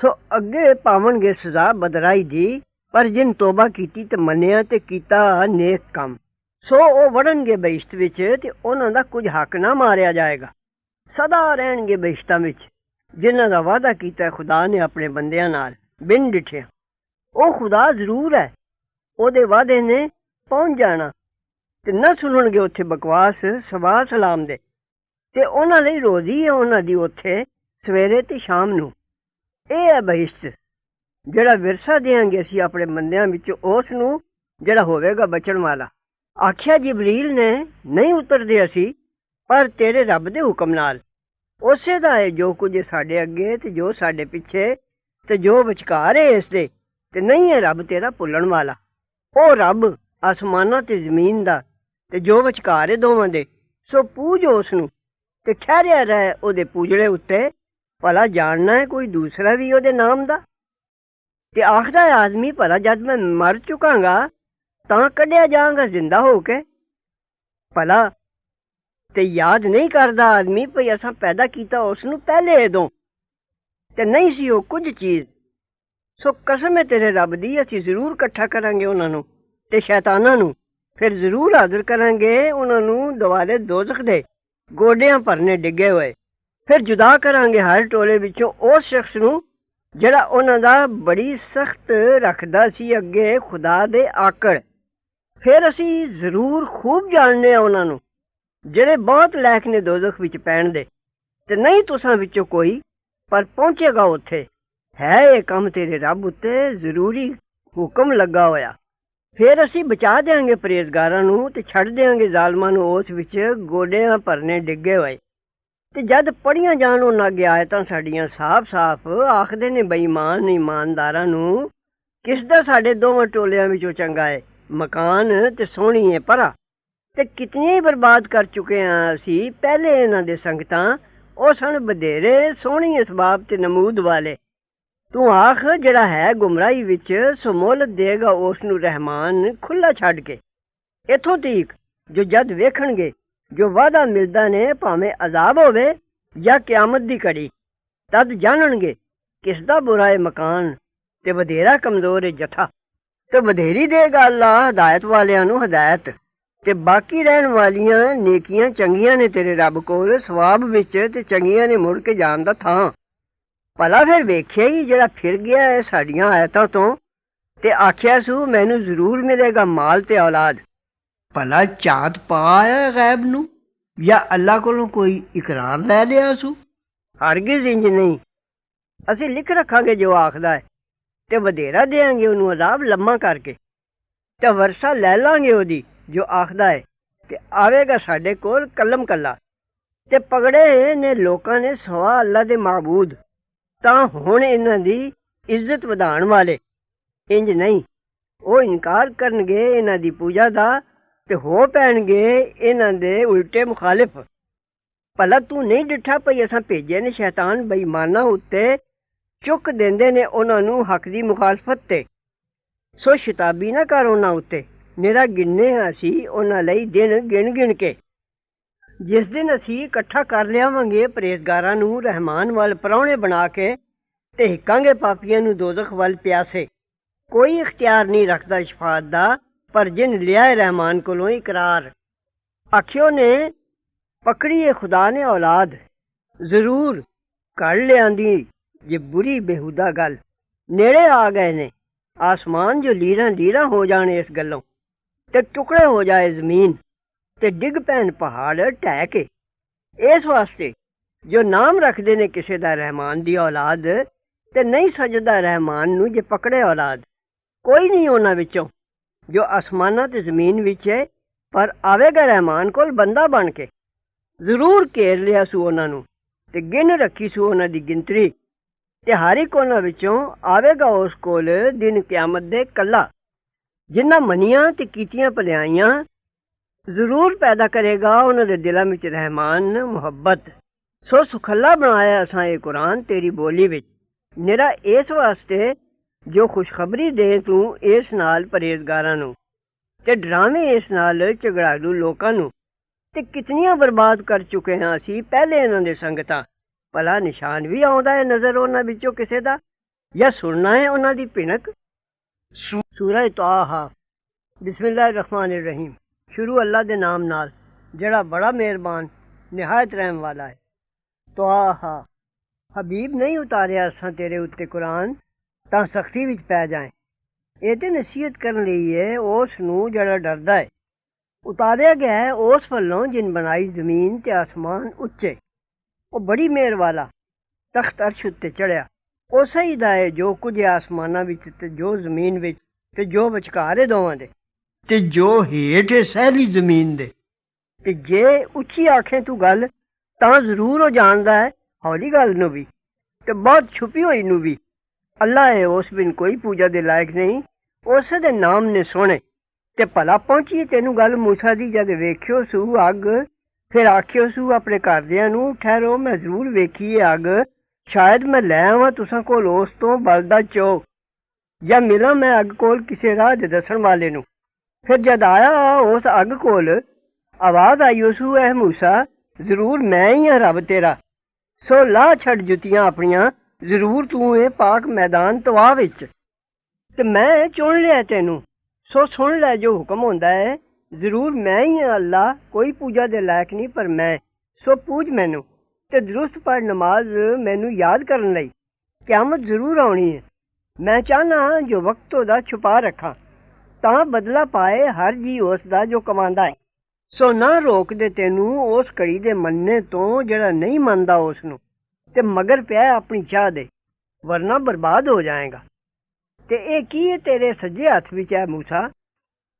[SPEAKER 1] ਸੋ ਅੱਗੇ ਪਾਵਣਗੇ ਸਜ਼ਾ ਬਦਰਾਈ ਦੀ, ਪਰ ਜਿਨ ਤੋਬਾ ਕੀਤੀ ਤੇ ਮੰਨਿਆ ਤੇ ਕੀਤਾ ਨੇਕ ਕੰਮ, ਸੋ ਉਹ ਵੜਨਗੇ ਬਹਿਸ਼ਤ ਵਿੱਚ ਤੇ ਉਹਨਾਂ ਦਾ ਕੁਝ ਹੱਕ ਨਾ ਮਾਰਿਆ ਜਾਏਗਾ। ਸਦਾ ਰਹਿਣਗੇ ਬਹਿਸ਼ਤਾਂ ਵਿੱਚ, ਜਿਨ੍ਹਾਂ ਦਾ ਵਾਅਦਾ ਕੀਤਾ ਖੁਦਾ ਨੇ ਆਪਣੇ ਬੰਦਿਆਂ ਨਾਲ ਬਿਨ ਡਿਠਿਆ। ਉਹ ਖੁਦਾ ਜ਼ਰੂਰ ਹੈ, ਉਹਦੇ ਵਾਅਦੇ ਨੇ ਪਹੁੰਚ ਜਾਣਾ ਤੇ ਨਾ ਸੁਣਨਗੇ ਉੱਥੇ ਬਕਵਾਸ ਸਵਾ ਸਲਾਮ ਦੇ। ਤੇ ਉਹਨਾਂ ਲਈ ਰੋਜ਼ੀ ਹੈ ਉਹਨਾਂ ਦੀ ਉੱਥੇ ਸਵੇਰੇ ਤੇ ਸ਼ਾਮ ਨੂੰ। ਇਹ ਹੈ ਬਹਿਸ਼ਤ, ਜਿਹੜਾ ਵਿਰਸਾ ਦਿਆਂਗੇ ਅਸੀਂ ਆਪਣੇ ਬੰਦਿਆਂ ਵਿੱਚ ਉਸ ਨੂੰ ਜਿਹੜਾ ਹੋਵੇਗਾ ਬਚਣ ਵਾਲਾ। ਆਖਿਆ ਜਿਬਰੀਲ ਨੇ, ਨਹੀਂ ਉਤਰਦੇ ਅਸੀਂ ਪਰ ਤੇਰੇ ਰੱਬ ਦੇ ਹੁਕਮ ਨਾਲ। ਉਸੇ ਦਾ ਹੈ ਜੋ ਕੁਝ ਸਾਡੇ ਅੱਗੇ ਤੇ ਜੋ ਸਾਡੇ ਪਿੱਛੇ ਤੇ ਜੋ ਵਿਚਕਾਰ ਹੈ ਇਸ ਦੇ, ਤੇ ਨਹੀਂ ਹੈ ਰੱਬ ਤੇਰਾ ਭੁੱਲਣ ਵਾਲਾ। ਉਹ ਰੱਬ ਆਸਮਾਨਾਂ ਤੇ ਜ਼ਮੀਨ ਦਾ ਤੇ ਜੋ ਵਿਚਕਾਰ ਹੈ ਦੋਵਾਂ ਦੇ। ਸੋ ਪੂਜ ਉਸ ਨੂੰ ਤੇ ਠਹਿਰਿਆ ਰਹਿ ਉਹਦੇ ਪੂਜੜੇ ਉੱਤੇ। ਭਲਾ ਜਾਣਨਾ ਹੈ ਕੋਈ ਦੂਸਰਾ ਵੀ ਉਹਦੇ ਨਾਮ ਦਾ? ਤੇ ਆਖਦਾ ਹੈ ਆਦਮੀ, ਭਲਾ ਜਦ ਮੈਂ ਮਰ ਚੁਕਾਂਗਾ ਤਾਂ ਕੱਢਿਆ ਜਾਵਾਂਗਾ ਜ਼ਿੰਦਾ ਹੋ ਕੇ। ਭਲਾ ਤੇ ਯਾਦ ਨਹੀਂ ਕਰਦਾ ਆਦਮੀ ਭਈ ਅਸਾਂ ਪੈਦਾ ਕੀਤਾ ਉਸ ਨੂੰ ਪਹਿਲੇ ਇਹਦੋਂ, ਤੇ ਨਹੀਂ ਸੀ ਉਹ ਕੁਝ ਚੀਜ਼। ਸੋ ਕਸਮ ਹੈ ਤੇਰੇ ਰੱਬ ਦੀ, ਅਸੀਂ ਜ਼ਰੂਰ ਇਕੱਠਾ ਕਰਾਂਗੇ ਉਹਨਾਂ ਨੂੰ ਤੇ ਸ਼ੈਤਾਨਾਂ ਨੂੰ, ਫਿਰ ਜ਼ਰੂਰ ਹਾਜ਼ਰ ਕਰਾਂਗੇ ਉਹਨਾਂ ਨੂੰ ਦੁਆਲੇ ਦੋਜ਼ਖ ਦੇ ਗੋਡਿਆਂ ਭਰਨੇ ਡਿੱਗੇ ਹੋਏ। ਫਿਰ ਜੁਦਾ ਕਰਾਂਗੇ ਹਰ ਟੋਲੇ ਵਿੱਚੋਂ ਉਸ ਸ਼ਖਸ ਨੂੰ ਜਿਹੜਾ ਉਹਨਾਂ ਦਾ ਬੜੀ ਸਖਤ ਰੱਖਦਾ ਸੀ ਅੱਗੇ ਖੁਦਾ ਦੇ ਆਕੜ। ਫਿਰ ਅਸੀਂ ਜ਼ਰੂਰ ਖੂਬ ਜਾਣਦੇ ਹਾਂ ਉਹਨਾਂ ਨੂੰ ਜਿਹੜੇ ਬਹੁਤ ਲਾਇਕ ਨੇ ਦੋਜ਼ਖ ਵਿੱਚ ਪੈਣ ਦੇ, ਤੇ ਨਹੀਂ ਤੁਸਾਂ ਵਿੱਚੋਂ ਕੋਈ, ਪਰ ਪਹੁੰਚੇਗਾ ਉੱਥੇ। ਹੈ ਇਹ ਕੰਮ ਤੇਰੇ ਰੱਬ ਉੱਤੇ ਜ਼ਰੂਰੀ ਹੁਕਮ ਲੱਗਾ ਹੋਇਆ। ਫਿਰ ਅਸੀਂ ਬਚਾ ਦਿਆਂਗੇ ਪਰਹੇਜ਼ਗਾਰਾਂ ਨੂੰ ਤੇ ਛੱਡ ਦਿਆਂਗੇ ਜ਼ਾਲਮਾਂ ਨੂੰ ਉਸ ਵਿੱਚ ਗੋਡਿਆਂ ਭਰਨੇ ਡਿੱਗੇ ਹੋਏ। ਤੇ ਜਦ ਪੜ੍ਹੀਆਂ ਜਾਣ ਉਹਨਾਂ ਅੱਗੇ ਆਇਤਾਂ ਸਾਡੀਆਂ ਸਾਫ਼-ਸਾਫ਼, ਆਖਦੇ ਨੇ ਬੇਈਮਾਨ ਇਮਾਨਦਾਰਾਂ ਨੂੰ, ਕਿਸ ਦਾ ਸਾਡੇ ਦੋਵਾਂ ਟੋਲਿਆਂ ਵਿੱਚੋਂ ਚੰਗਾ ਹੈ ਮਕਾਨ ਤੇ ਸੋਹਣੀ ਹੈ ਪਰਾ। ਤੇ ਕਿਤਨੀਆਂ ਹੀ ਬਰਬਾਦ ਕਰ ਚੁੱਕੇ ਹਾਂ ਅਸੀਂ ਪਹਿਲੇ ਇਹਨਾਂ ਦੇ ਸੰਗਤਾਂ, ਉਹ ਸਨ ਵਧੇਰੇ ਸੋਹਣੀ ਅਸਬਾਬ ਤੇ ਨਮੂਦ ਵਾਲੇ। ਤੂੰ ਆਖ ਜਿਹੜਾ ਹੈ ਗੁੰਮਰਾਹੀ ਵਿੱਚ, ਸੋ ਮੁੱਲ ਦੇਗਾ ਉਸ ਨੂੰ ਰਹਿਮਾਨ ਖੁੱਲ੍ਹਾ ਛੱਡ ਕੇ। ਇੱਥੋਂ ਤੀਕ ਜੋ ਜਦ ਵੇਖਣਗੇ ਜੋ ਵਾਅਦਾ ਮਿਲਦਾ ਨੇ, ਭਾਵੇਂ ਅਜ਼ਾਬ ਹੋਵੇ ਜਾਂ ਕਿਆਮਤ ਦੀ ਘੜੀ, ਤਦ ਜਾਣਨਗੇ ਕਿਸ ਦਾ ਬੁਰਾ ਹੈ ਮਕਾਨ ਤੇ ਵਧੇਰਾ ਕਮਜ਼ੋਰ ਹੈ ਜਥਾ। ਤੇ ਵਧੇਰੀ ਦੇਗਾ ਅੱਲਾ ਹਦਾਇਤ ਵਾਲਿਆਂ ਨੂੰ ਹਦਾਇਤ, ਤੇ ਬਾਕੀ ਰਹਿਣ ਵਾਲੀਆਂ ਨੇਕੀਆਂ ਚੰਗੀਆਂ ਨੇ ਤੇਰੇ ਰੱਬ ਕੋਲ ਸਵਾਬ ਵਿੱਚ, ਤੇ ਚੰਗੀਆਂ ਨੇ ਮੁੜ ਕੇ ਜਾਣ ਦਾ ਥਾਂ। ਭਲਾ ਫਿਰ ਵੇਖਿਆ ਹੀ ਜਿਹੜਾ ਫਿਰ ਗਿਆ ਹੈ ਸਾਡੀਆਂ ਆਇਤਾਂ ਤੋਂ ਤੇ ਆਖਿਆ ਸੂ ਮੈਨੂੰ ਜ਼ਰੂਰ ਮਿਲੇਗਾ ਮਾਲ ਤੇ ਔਲਾਦ। ਭਲਾ ਝਾਤ ਪਾਇਆ ਗੈਬ ਨੂੰ ਜਾਂ ਅੱਲਾ ਕੋਲੋਂ ਕੋਈ ਇਕਰਾਰ ਲੈ ਲਿਆ ਸੂ? ਹਰਗਿਜ਼ ਇੰਜ ਨਹੀਂ। ਅਸੀਂ ਲਿਖ ਰੱਖਾਂਗੇ ਜੋ ਆਖਦਾ ਹੈ ਤੇ ਵਧੇਰਾ ਦੇਾਂਗੇ ਉਹਨੂੰ ਅਜ਼ਾਬ ਲੰਮਾ ਕਰਕੇ, ਤੇ ਵਰਸਾ ਲੈ ਲਾਂਗੇ ਉਹਦੀ ਜੋ ਆਖਦਾ ਹੈ, ਤੇ ਆਵੇਗਾ ਸਾਡੇ ਕੋਲ ਕਲਮ ਕੱਲਾ। ਤੇ ਪਕੜੇ ਨੇ ਲੋਕਾਂ ਨੇ ਸਵਾ ਅੱਲਾ ਦੇ ਮਾਬੂਦ, ਤਾਂ ਹੁਣ ਇਹਨਾਂ ਦੀ ਇੱਜ਼ਤ ਵਧਾਉਣ ਵਾਲੇ। ਇੰਜ ਨਹੀਂ, ਉਹ ਇਨਕਾਰ ਕਰਨਗੇ ਇਹਨਾਂ ਦੀ ਪੂਜਾ ਦਾ ਤੇ ਹੋ ਪੈਣਗੇ ਇਹਨਾਂ ਦੇ ਉਲਟੇ ਮੁਖਾਲਿਫ। ਭਲਾ ਤੂੰ ਨਹੀਂ ਡਿੱਠਾ ਪਈ ਅਸਾਂ ਭੇਜੇ ਨੇ ਸ਼ੈਤਾਨ ਬੇਈਮਾਨਾਂ ਉੱਤੇ, ਚੁੱਕ ਦਿੰਦੇ ਨੇ ਉਹਨਾਂ ਨੂੰ ਹੱਕ ਦੀ ਮੁਖਾਲਫਤ ਤੇ। ਸੋ ਸ਼ਿਤਾਬੀ ਨਾ ਕਰ ਉਹਨਾਂ ਉੱਤੇ, ਨਿਰਾ ਗਿਣਨੇ ਅਸੀਂ ਉਹਨਾਂ ਲਈ ਦਿਨ ਗਿਣ ਗਿਣ ਕੇ। ਜਿਸ ਦਿਨ ਅਸੀਂ ਇਕੱਠਾ ਕਰ ਲਿਆਵਾਂਗੇ ਪਰਹੇਜ਼ਗਾਰਾਂ ਨੂੰ ਰਹਿਮਾਨ ਵੱਲ ਪ੍ਰਾਹੁਣੇ ਬਣਾ ਕੇ, ਤੇ ਹਿੱਕਾਂਗੇ ਪਾਪੀਆਂ ਨੂੰ ਦੋਜ਼ਖ ਵੱਲ ਪਿਆਸੇ। ਕੋਈ ਇਖਤਿਆਰ ਨਹੀਂ ਰੱਖਦਾ ਸ਼ਫਾਅਤ ਦਾ, ਪਰ ਜਿਨ ਲਿਆ ਹੈ ਰਹਿਮਾਨ ਕੋਲੋਂ ਇਕਰਾਰ। ਆਖਿਓ ਨੇ ਪਕੜੀ ਹੈ ਖੁਦਾ ਨੇ ਔਲਾਦ, ਜ਼ਰੂਰ ਘੜ ਲਿਆਂਦੀ ਜੇ ਬੁਰੀ ਬੇਹੂਦਾ ਗੱਲ। ਨੇੜੇ ਆ ਗਏ ਨੇ ਆਸਮਾਨ ਜੋ ਲੀਰਾਂ ਲੀਰਾਂ ਹੋ ਜਾਣ ਇਸ ਗੱਲੋਂ, ਤੇ ਟੁਕੜੇ ਹੋ ਜਾਏ ਜ਼ਮੀਨ ਤੇ ਡਿੱਗ ਪੈਣ ਪਹਾੜ ਢਹਿ ਕੇ। ਇਸ ਵਾਸਤੇ ਜੋ ਨਾਮ ਰੱਖਦੇ ਨੇ ਕਿਸੇ ਦਾ ਰਹਿਮਾਨ ਦੀ ਔਲਾਦ, ਤੇ ਨਹੀਂ ਸਜਦਾ ਰਹਿਮਾਨ ਨੂੰ ਜੇ ਪਕੜੇ ਔਲਾਦ। ਕੋਈ ਨਹੀਂ ਉਹਨਾਂ ਵਿੱਚੋਂ ਜੋ ਆਸਮਾਨਾਂ ਤੇ ਜ਼ਮੀਨ ਵਿੱਚ ਹੈ, ਪਰ ਆਵੇਗਾ ਰਹਿਮਾਨ ਕੋਲ ਬੰਦਾ ਬਣ ਕੇ। ਜ਼ਰੂਰ ਘੇਰ ਲਿਆ ਸੂ ਉਹਨਾਂ ਨੂੰ ਤੇ ਗਿਣ ਰੱਖੀ ਸੂ ਉਹਨਾਂ ਦੀ ਗਿਣਤਰੀ, ਤੇ ਹਰ ਇੱਕ ਉਹਨਾਂ ਵਿੱਚੋਂ ਆਵੇਗਾ ਉਸ ਕੋਲ ਦਿਨ ਕਿਆਮਤ ਦੇ ਕੱਲਾ। ਜਿਨ੍ਹਾਂ ਮੰਨੀਆਂ ਤੇ ਕੀਤੀਆਂ ਭਲਾਈਆਂ, ਜ਼ਰੂਰ ਪੈਦਾ ਕਰੇਗਾ ਉਹਨਾਂ ਦੇ ਦਿਲਾਂ ਵਿੱਚ ਰਹਿਮਾਨ ਮੁਹੱਬਤ। ਸੋ ਸੁਖੱਲਾ ਬਣਾਇਆ ਅਸਾਂ ਇਹ ਕੁਰਾਨ ਤੇਰੀ ਬੋਲੀ ਵਿੱਚ, ਨਿਰਾ ਇਸ ਵਾਸਤੇ ਜੋ ਖੁਸ਼ਖਬਰੀ ਦੇ ਤੂੰ ਇਸ ਨਾਲ ਪਰਹੇਜ਼ਗਾਰਾਂ ਨੂੰ, ਤੇ ਡਰਾਵੇਂ ਇਸ ਨਾਲ ਝਗੜਾਲੂ ਲੋਕਾਂ ਨੂੰ। ਤੇ ਕਿਤਨੀਆਂ ਬਰਬਾਦ ਕਰ ਚੁੱਕੇ ਹਾਂ ਅਸੀਂ ਪਹਿਲੇ ਇਹਨਾਂ ਦੇ ਸੰਗਤਾਂ। ਭਲਾ ਨਿਸ਼ਾਨ ਵੀ ਆਉਂਦਾ ਹੈ ਨਜ਼ਰ ਉਹਨਾਂ ਵਿੱਚੋਂ ਕਿਸੇ ਦਾ, ਜਾਂ ਸੁਣਨਾ ਹੈ ਉਹਨਾਂ ਦੀ ਭਿਣਕ। ਸੂਰਹ ਤਾਹਾ। ਬਿਸਮਿਲ੍ਲਾਹਿਰ ਰਹਿਮਾਨਿਰ ਰਹੀਮ। ਸ਼ੁਰੂ ਅੱਲਾ ਦੇ ਨਾਮ ਨਾਲ ਜਿਹੜਾ ਬੜਾ ਮਿਹਰਬਾਨ ਨਿਹਾਇਤ ਰਹਿਮ ਵਾਲਾ ਹੈ। ਤਾਹਾ। ਹਬੀਬ ਨਹੀਂ ਉਤਾਰਿਆ ਅਸਾਂ ਤੇਰੇ ਉੱਤੇ ਕੁਰਾਨ ਤਾਂ ਸਖਤੀ ਵਿੱਚ ਪੈ ਜਾਏ। ਇਹ ਤੇ ਨਸੀਹਤ ਕਰਨ ਲਈ ਹੈ ਉਸ ਨੂੰ ਜਿਹੜਾ ਡਰਦਾ ਹੈ। ਉਤਾਰਿਆ ਗਿਆ ਹੈ ਉਸ ਵੱਲੋਂ ਜਿਨ ਬਣਾਈ ਜ਼ਮੀਨ ਤੇ ਆਸਮਾਨ ਉੱਚੇ। ਉਹ ਬੜੀ ਮਿਹਰ ਵਾਲਾ ਤਖਤ ਅਰਸ਼ ਉੱਤੇ ਚੜ੍ਹਿਆ। ਉਸੇ ਹੀ ਦਾ ਹੈ ਜੋ ਕੁਝ ਆਸਮਾਨਾਂ ਵਿੱਚ ਤੇ ਜੋ ਜ਼ਮੀਨ ਵਿੱਚ ਤੇ ਜੋ ਵਿਚਕਾਰ ਦੋਵਾਂ ਦੇ ਤੇ ਜੋ ਹੇਠ ਸਹਿਲੀ ਜ਼ਮੀਨ ਦੇ। ਤੇ ਜੇ ਉੱਚੀ ਆਖੇ ਤੂੰ ਗੱਲ ਤਾਂ ਜ਼ਰੂਰ ਉਹ ਜਾਣਦਾ ਹੈ ਹੌਲੀ ਗੱਲ ਨੂੰ ਵੀ ਤੇ ਬਹੁਤ ਛੁਪੀ ਹੋਈ ਨੂੰ ਵੀ। ਅੱਲਾ ਹੈ ਉਸ ਬਿਨ ਕੋਈ ਪੂਜਾ ਦੇ ਲਾਇਕ ਨਹੀਂ। ਉਸ ਦੇ ਨਾਮ ਨੇ ਸੋਹਣੇ। ਤੇ ਭਲਾ ਪਹੁੰਚੀ ਤੈਨੂੰ ਗੱਲ ਮੂਸਾ ਦੀ ਜਦ ਵੇਖਿਓ ਸੂ ਅੱਗ, ਫਿਰ ਆਖਿਓ ਸੂ ਆਪਣੇ ਘਰਦਿਆਂ ਨੂੰ ਠਹਿਰੋ ਮੈਂ ਜ਼ਰੂਰ ਵੇਖੀ ਇਹ ਅੱਗ, ਸ਼ਾਇਦ ਮੈਂ ਲੈ ਆਵਾਂ ਤੁਸਾਂ ਕੋਲ ਉਸ ਤੋਂ ਬਲਦਾ ਚੋ, ਜਾਂ ਮਿਲਾਂ ਮੈਂ ਅੱਗ ਕੋਲ ਕਿਸੇ ਰਾਹ ਦੇ ਦੱਸਣ ਵਾਲੇ ਨੂੰ। ਫਿਰ ਜਦ ਆਇਆ ਉਸ ਅੱਗ ਕੋਲ ਆਵਾਜ਼ ਆਈ ਉਸੂ ਐ ਮੂਸਾ ਜ਼ਰੂਰ ਮੈਂ ਹੀ ਹਾਂ ਰੱਬ ਤੇਰਾ, ਸੋ ਲਾਹ ਛੱਡ ਜੁੱਤੀਆਂ ਆਪਣੀਆਂ, ਜ਼ਰੂਰ ਤੂੰ ਇਹ ਪਾਕ ਮੈਦਾਨ ਤਵਾ ਵਿੱਚ ਤੇ ਮੈਂ ਚੁਣ ਲਿਆ ਤੈਨੂੰ, ਸੋ ਸੁਣ ਲੈ ਜੋ ਹੁਕਮ ਹੁੰਦਾ ਹੈ। ਜ਼ਰੂਰ ਮੈਂ ਹੀ ਹਾਂ ਅੱਲਾ, ਕੋਈ ਪੂਜਾ ਦੇ ਲਾਇਕ ਨਹੀਂ ਪਰ ਮੈਂ, ਸੋ ਪੂਜ ਮੈਨੂੰ ਤੇ ਦਰੁਸਤ ਪੜ੍ਹ ਨਮਾਜ਼ ਮੈਨੂੰ ਯਾਦ ਕਰਨ ਲਈ। ਕਿਆਮਤ ਜ਼ਰੂਰ ਆਉਣੀ ਹੈ। ਮੈਂ ਚਾਹਨਾ ਜੋ ਵਕਤ ਉਹਦਾ ਛੁਪਾ ਰੱਖਾਂ ਤਾਂ ਬਦਲਾ ਪਾਏ ਹਰ ਜੀ ਉਸ ਦਾ ਜੋ ਕਮਾਉਂਦਾ ਹੈ। ਸੋ ਨਾ ਰੋਕ ਦੇ ਤੈਨੂੰ ਉਸ ਘੜੀ ਦੇ ਮੰਨਣੇ ਤੋਂ ਜਿਹੜਾ ਨਹੀਂ ਮੰਨਦਾ ਉਸ ਨੂੰ, ਤੇ ਮਗਰ ਪਿਆ ਆਪਣੀ ਚਾਹ ਦੇ, ਵਰਨਾ ਬਰਬਾਦ ਹੋ ਜਾਏਗਾ। ਤੇ ਇਹ ਕੀ ਹੈ ਤੇਰੇ ਸੱਜੇ ਹੱਥ ਵਿੱਚ ਹੈ ਮੂਸਾ?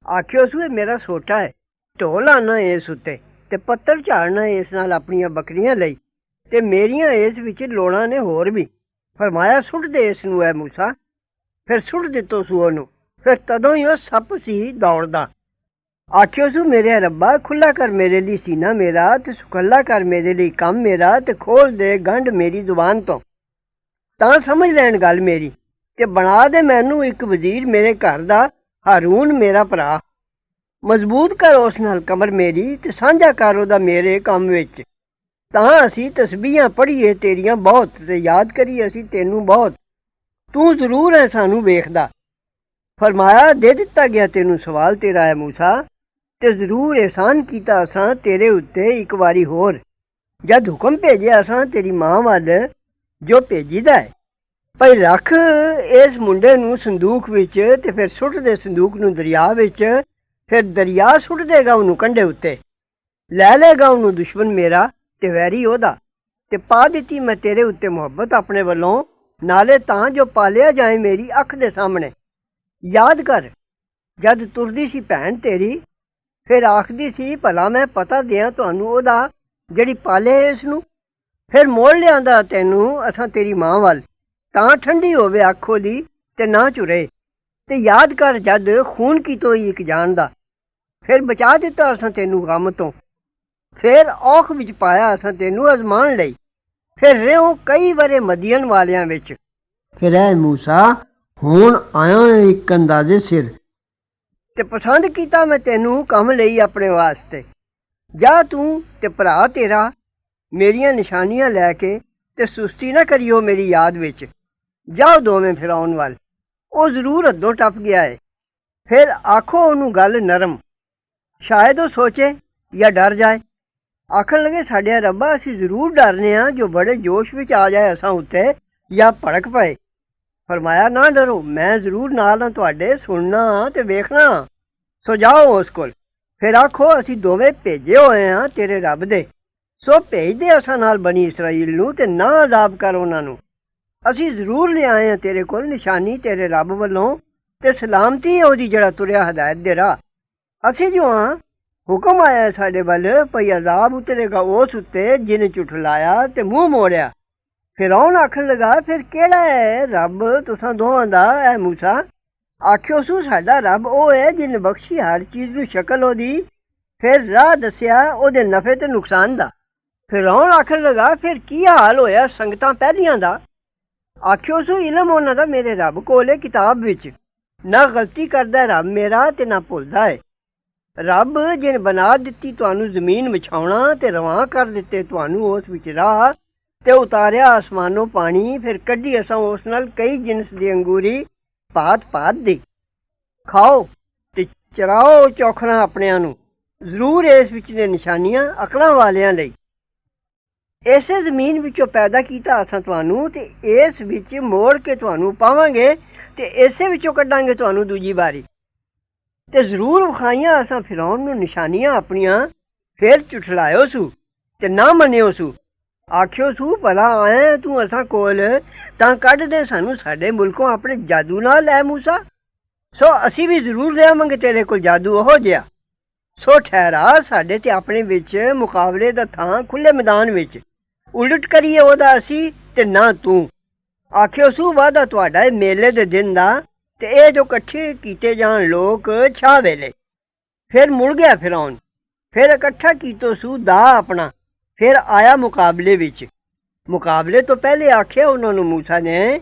[SPEAKER 1] ਆਖਿਓ ਸੂ ਇਹ ਮੇਰਾ ਸੋਟਾ ਹੈ, ਢੋ ਲਾਣਾ ਇਸ ਉੱਤੇ ਤੇ ਪੱਤਰ ਝਾੜਨਾ ਇਸ ਨਾਲ ਆਪਣੀਆਂ ਬੱਕਰੀਆਂ ਲਈ, ਤੇ ਮੇਰੀਆਂ ਇਸ ਵਿੱਚ ਲੋੜਾਂ ਨੇ ਹੋਰ ਵੀ। ਫਰਮਾਇਆ ਸੁੱਟ ਦੇ ਇਸ ਨੂੰ ਹੈ ਮੂਸਾ। ਫਿਰ ਸੁੱਟ ਦਿੱਤੋ ਸੂ ਉਹਨੂੰ। ਫਿਰ ਤਦੋਂ ਹੀ ਉਹ ਸੱਪ ਸੀ ਦੌੜਦਾ। ਆਖਿਓ ਸੂ ਮੇਰੇ ਰੱਬਾ ਖੁੱਲਾ ਕਰ ਮੇਰੇ ਲਈ ਸੀਨਾ ਮੇਰਾ, ਤੇ ਸੁਖੱਲਾ ਕਰ ਮੇਰੇ ਲਈ ਕੰਮ ਮੇਰਾ, ਤੇ ਖੋਲ ਦੇ ਗੰਢ ਮੇਰੀ ਜ਼ੁਬਾਨ ਤੋਂ ਤਾਂ ਸਮਝ ਲੈਣ ਗੱਲ ਮੇਰੀ, ਤੇ ਬਣਾ ਦੇ ਮੈਨੂੰ ਇੱਕ ਵਜ਼ੀਰ ਮੇਰੇ ਘਰ ਦਾ, ਹਾਰੂਨ ਮੇਰਾ ਭਰਾ। ਮਜ਼ਬੂਤ ਕਰ ਉਸ ਨਾਲ ਕਮਰ ਮੇਰੀ, ਤੇ ਸਾਂਝਾ ਕਰ ਉਹਦਾ ਮੇਰੇ ਕੰਮ ਵਿੱਚ, ਤਾਂ ਅਸੀਂ ਤਸਬੀਹਾਂ ਪੜ੍ਹੀਏ ਤੇਰੀਆਂ ਬਹੁਤ, ਤੇ ਯਾਦ ਕਰੀਏ ਅਸੀਂ ਤੈਨੂੰ ਬਹੁਤ। ਤੂੰ ਜ਼ਰੂਰ ਹੈ ਸਾਨੂੰ ਵੇਖਦਾ। ਫਰਮਾਇਆ ਦੇ ਦਿੱਤਾ ਗਿਆ ਤੈਨੂੰ ਸਵਾਲ ਤੇਰਾ ਹੈ ਮੂਸਾ, ਤੇ ਜ਼ਰੂਰ ਅਹਿਸਾਨ ਕੀਤਾ ਅਸਾਂ ਤੇਰੇ ਉੱਤੇ ਇੱਕ ਵਾਰੀ ਹੋਰ, ਜਦ ਹੁਕਮ ਭੇਜਿਆ ਅਸਾਂ ਤੇਰੀ ਮਾਂ ਵੱਲ ਜੋ ਭੇਜੀਦਾ ਹੈ। ਭਾਈ ਰੱਖ ਇਸ ਮੁੰਡੇ ਨੂੰ ਸੰਦੂਕ ਵਿੱਚ, ਤੇ ਫਿਰ ਸੁੱਟ ਦੇ ਸੰਦੂਕ ਨੂੰ ਦਰਿਆ ਵਿੱਚ, ਫਿਰ ਦਰਿਆ ਸੁੱਟ ਦੇਗਾ ਉਹਨੂੰ ਕੰਢੇ ਉੱਤੇ, ਲੈ ਲੇਗਾ ਉਹਨੂੰ ਦੁਸ਼ਮਣ ਮੇਰਾ ਤੇ ਵੈਰੀ ਉਹਦਾ। ਤੇ ਪਾ ਦਿੱਤੀ ਮੈਂ ਤੇਰੇ ਉੱਤੇ ਮੁਹੱਬਤ ਆਪਣੇ ਵੱਲੋਂ, ਨਾਲੇ ਤਾਂ ਜੋ ਪਾਲਿਆ ਜਾਏ ਮੇਰੀ ਅੱਖ ਦੇ ਸਾਹਮਣੇ। ਯਾਦ ਕਰ ਜਦ ਤੁਰਦੀ ਸੀ ਭੈਣ ਤੇਰੀ, ਫਿਰ ਆਖਦੀ ਸੀ ਭਲਾ ਮੈਂ ਪਤਾ ਦਿਆਂ ਤੁਹਾਨੂੰ ਉਹਦਾ ਜਿਹੜੀ ਪਾਲੇ ਇਸ ਨੂੰ। ਫਿਰ ਮੋੜ ਲਿਆਂਦਾ ਤੈਨੂੰ ਅਸਾਂ ਤੇਰੀ ਮਾਂ ਵੱਲ, ਤਾਂ ਠੰਡੀ ਹੋਵੇ ਅੱਖ ਉਹਦੀ ਤੇ ਨਾ ਝੁਰੇ। ਤੇ ਯਾਦ ਕਰ ਜਦ ਖੂਨ ਕੀਤੋ ਹੀ ਇੱਕ ਜਾਨ ਦਾ, ਫਿਰ ਬਚਾ ਦਿੱਤਾ ਅਸਾਂ ਤੈਨੂੰ ਗਮ ਤੋਂ। ਫਿਰ ਔਖ ਵਿੱਚ ਪਾਇਆ ਅਸਾਂ ਤੈਨੂੰ ਅਜ਼ਮਾਨ ਲਈ, ਫਿਰ ਰਿਓ ਕਈ ਵਰੇ ਮਦੀਨ ਵਾਲਿਆਂ ਵਿੱਚ। ਫਿਰ ਐ ਮੂਸਾ ਹੁਣ ਆਇਆ ਇੱਕ ਅੰਦਾਜ਼ੇ ਸਿਰ, ਤੇ ਪਸੰਦ ਕੀਤਾ ਮੈਂ ਤੈਨੂੰ ਕੰਮ ਲਈ ਆਪਣੇ ਵਾਸਤੇ। ਜਾ ਤੂੰ ਤੇ ਭਰਾ ਤੇਰਾ ਮੇਰੀਆਂ ਨਿਸ਼ਾਨੀਆਂ ਲੈ ਕੇ, ਤੇ ਸੁਸਤੀ ਨਾ ਕਰਿਓ ਮੇਰੀ ਯਾਦ ਵਿੱਚ। ਜਾਓ ਦੋਵੇਂ ਫਿਰੌਨ ਵੱਲ, ਉਹ ਜ਼ਰੂਰ ਹੱਦੋਂ ਟੱਪ ਗਿਆ ਹੈ। ਫਿਰ ਆਖੋ ਉਹਨੂੰ ਗੱਲ ਨਰਮ, ਸ਼ਾਇਦ ਉਹ ਸੋਚੇ ਜਾਂ ਡਰ ਜਾਏ। ਆਖਣ ਲੱਗੇ ਸਾਡੇ ਰੱਬਾ ਅਸੀਂ ਜ਼ਰੂਰ ਡਰਨੇ ਹਾਂ ਜੋ ਬੜੇ ਜੋਸ਼ ਵਿੱਚ ਆ ਜਾਏ ਅਸਾਂ ਉੱਤੇ ਜਾਂ ਭੜਕ ਪਏ। ਫਰਮਾਇਆ ਨਾ ਡਰੋ, ਮੈਂ ਜ਼ਰੂਰ ਨਾਲ ਹਾਂ ਤੁਹਾਡੇ, ਸੁਣਨਾ ਤੇ ਵੇਖਣਾ। ਸੋ ਜਾਓ ਉਸ ਕੋਲ, ਫਿਰ ਆਖੋ ਅਸੀਂ ਦੋਵੇਂ ਭੇਜੇ ਹੋਏ ਹਾਂ ਤੇਰੇ ਰੱਬ ਦੇ, ਸੋ ਭੇਜ ਦੇ ਅਸਾਂ ਨਾਲ ਬਣੀ ਇਸਰਾਈਲ ਨੂੰ, ਤੇ ਨਾ ਅਜ਼ਾਬ ਕਰ ਉਹਨਾਂ ਨੂੰ। ਅਸੀਂ ਜ਼ਰੂਰ ਲਿਆਏ ਹਾਂ ਤੇਰੇ ਕੋਲ ਨਿਸ਼ਾਨੀ ਤੇਰੇ ਰੱਬ ਵੱਲੋਂ, ਤੇ ਸਲਾਮਤੀ ਉਹਦੀ ਜਿਹੜਾ ਤੁਰਿਆ ਹਦਾਇਤ ਦੇ ਰਾਹ। ਅਸੀਂ ਜੋ ਹਾਂ ਹੁਕਮ ਆਇਆ ਸਾਡੇ ਵੱਲ ਭਈ ਅਜ਼ਾਬ ਉਤਰੇਗਾ ਉਸ ਉੱਤੇ ਜਿਹਨੇ ਝੁਠਲਾਇਆ ਤੇ ਮੂੰਹ ਮੋੜਿਆ। ਫਿਰੌਨ ਆਖਣ ਲੱਗਾ ਫਿਰ ਕਿਹੜਾ ਹੈ ਰੱਬ ਤੁਸਾਂ ਦੋਵਾਂ ਦਾ ਐ ਮੂਸਾ? ਆਖਿਓ ਸੂ ਸਾਡਾ ਰੱਬ ਉਹ ਹੈ ਜਿਹਨੇ ਬਖਸ਼ੀ ਹਰ ਚੀਜ਼ ਨੂੰ ਸ਼ਕਲ ਉਹਦੀ, ਫਿਰ ਰਾਹ ਦੱਸਿਆ ਉਹਦੇ ਨਫੇ ਤੇ ਨੁਕਸਾਨ ਦਾ। ਫਿਰੌਨ ਆਖਣ ਲੱਗਾ ਫਿਰ ਕੀ ਹਾਲ ਹੋਇਆ ਸੰਗਤਾਂ ਪਹਿਲੀਆਂ ਦਾ? ਆਖਿਓ ਸੂ ਇਲਮ ਉਹਨਾਂ ਦਾ ਮੇਰੇ ਰੱਬ ਕੋਲ ਹੈ ਕਿਤਾਬ ਵਿੱਚ, ਨਾ ਗਲਤੀ ਕਰਦਾ ਰੱਬ ਮੇਰਾ ਤੇ ਨਾ ਭੁੱਲਦਾ ਹੈ। ਰੱਬ ਜਿਨ ਬਣਾ ਦਿੱਤੀ ਤੁਹਾਨੂੰ ਜ਼ਮੀਨ ਵਿਛਾਉਣਾ ਤੇ ਰਵਾਂ ਕਰ ਦਿੱਤੇ ਤੁਹਾਨੂੰ ਉਸ ਵਿੱਚ ਰਾਹ ਤੇ ਉਤਾਰਿਆ ਆਸਮਾਨੋਂ ਪਾਣੀ ਫਿਰ ਕੱਢੀ ਅਸਾਂ ਉਸ ਨਾਲ ਕਈ ਜਿਨਸ ਦੀ ਅੰਗੂਰੀ ਭਾਤ ਭਾਤ ਦੀ ਖਾਓ ਤੇ ਚਰਾਓ ਚੌਖਣਾ ਆਪਣਿਆਂ ਨੂੰ ਜ਼ਰੂਰ ਇਸ ਵਿੱਚ ਨੇ ਨਿਸ਼ਾਨੀਆਂ ਅਕਲਾਂ ਵਾਲਿਆਂ ਲਈ ਇਸੇ ਜ਼ਮੀਨ ਵਿੱਚੋਂ ਪੈਦਾ ਕੀਤਾ ਅਸਾਂ ਤੁਹਾਨੂੰ ਤੇ ਇਸ ਵਿੱਚ ਮੋੜ ਕੇ ਤੁਹਾਨੂੰ ਪਾਵਾਂਗੇ ਤੇ ਇਸੇ ਵਿੱਚੋਂ ਕੱਢਾਂਗੇ ਤੁਹਾਨੂੰ ਦੂਜੀ ਵਾਰੀ ਤੇ ਜ਼ਰੂਰ ਵਿਖਾਈਆਂ ਅਸਾਂ ਫਿਰੌਨ ਨੂੰ ਨਿਸ਼ਾਨੀਆਂ ਆਪਣੀਆਂ ਫਿਰ ਝੁਠਲਾਇਓ ਸੂ ਤੇ ਨਾ ਮੰਨਿਓ ਸੂ ਆਖਿਓ ਸੂ ਭਲਾ ਆਇਆ ਤੂੰ ਅਸਾਂ ਕੋਲ ਤਾਂ ਕੱਢ ਦੇ ਸਾਨੂੰ ਸਾਡੇ ਮੁਲਕੋਂ ਆਪਣੇ ਜਾਦੂ ਨਾਲ ਲੈ ਮੂਸਾ ਸੋ ਅਸੀਂ ਵੀ ਜ਼ਰੂਰ ਲਿਆਵਾਂਗੇ ਤੇਰੇ ਕੋਲ ਜਾਦੂ ਉਹੋ ਜਿਹਾ ਸੋ ਠਹਿਰਾ ਸਾਡੇ ਤੇ ਆਪਣੇ ਵਿੱਚ ਮੁਕਾਬਲੇ ਦਾ ਥਾਂ ਖੁੱਲੇ ਮੈਦਾਨ ਵਿੱਚ ਉਲਟ ਕਰੀਏ ਉਹਦਾ ਅਸੀਂ ਤੇ ਨਾ ਤੂੰ ਆਖਿਓ ਸੂ ਵਾਦਾ ਤੁਹਾਡਾ ਇਹ ਮੇਲੇ ਦੇ ਦਿਨ ਦਾ ਤੇ ਇਹ ਜੋ ਇਕੱਠੇ ਕੀਤੇ ਜਾਣ ਲੋਕ ਛਾਹ ਵੇਲੇ ਫਿਰ ਮੁੜ ਗਿਆ ਫਿਰੌਨ ਫਿਰ ਇਕੱਠਾ ਕੀਤੋ ਸੂ ਦਾ ਆਪਣਾ ਫਿਰ ਆਇਆ ਮੁਕਾਬਲੇ ਵਿੱਚ ਮੁਕਾਬਲੇ ਤੋਂ ਪਹਿਲੇ ਆਖਿਆ ਉਹਨਾਂ ਨੂੰ ਮੂਸਾ ਨੇ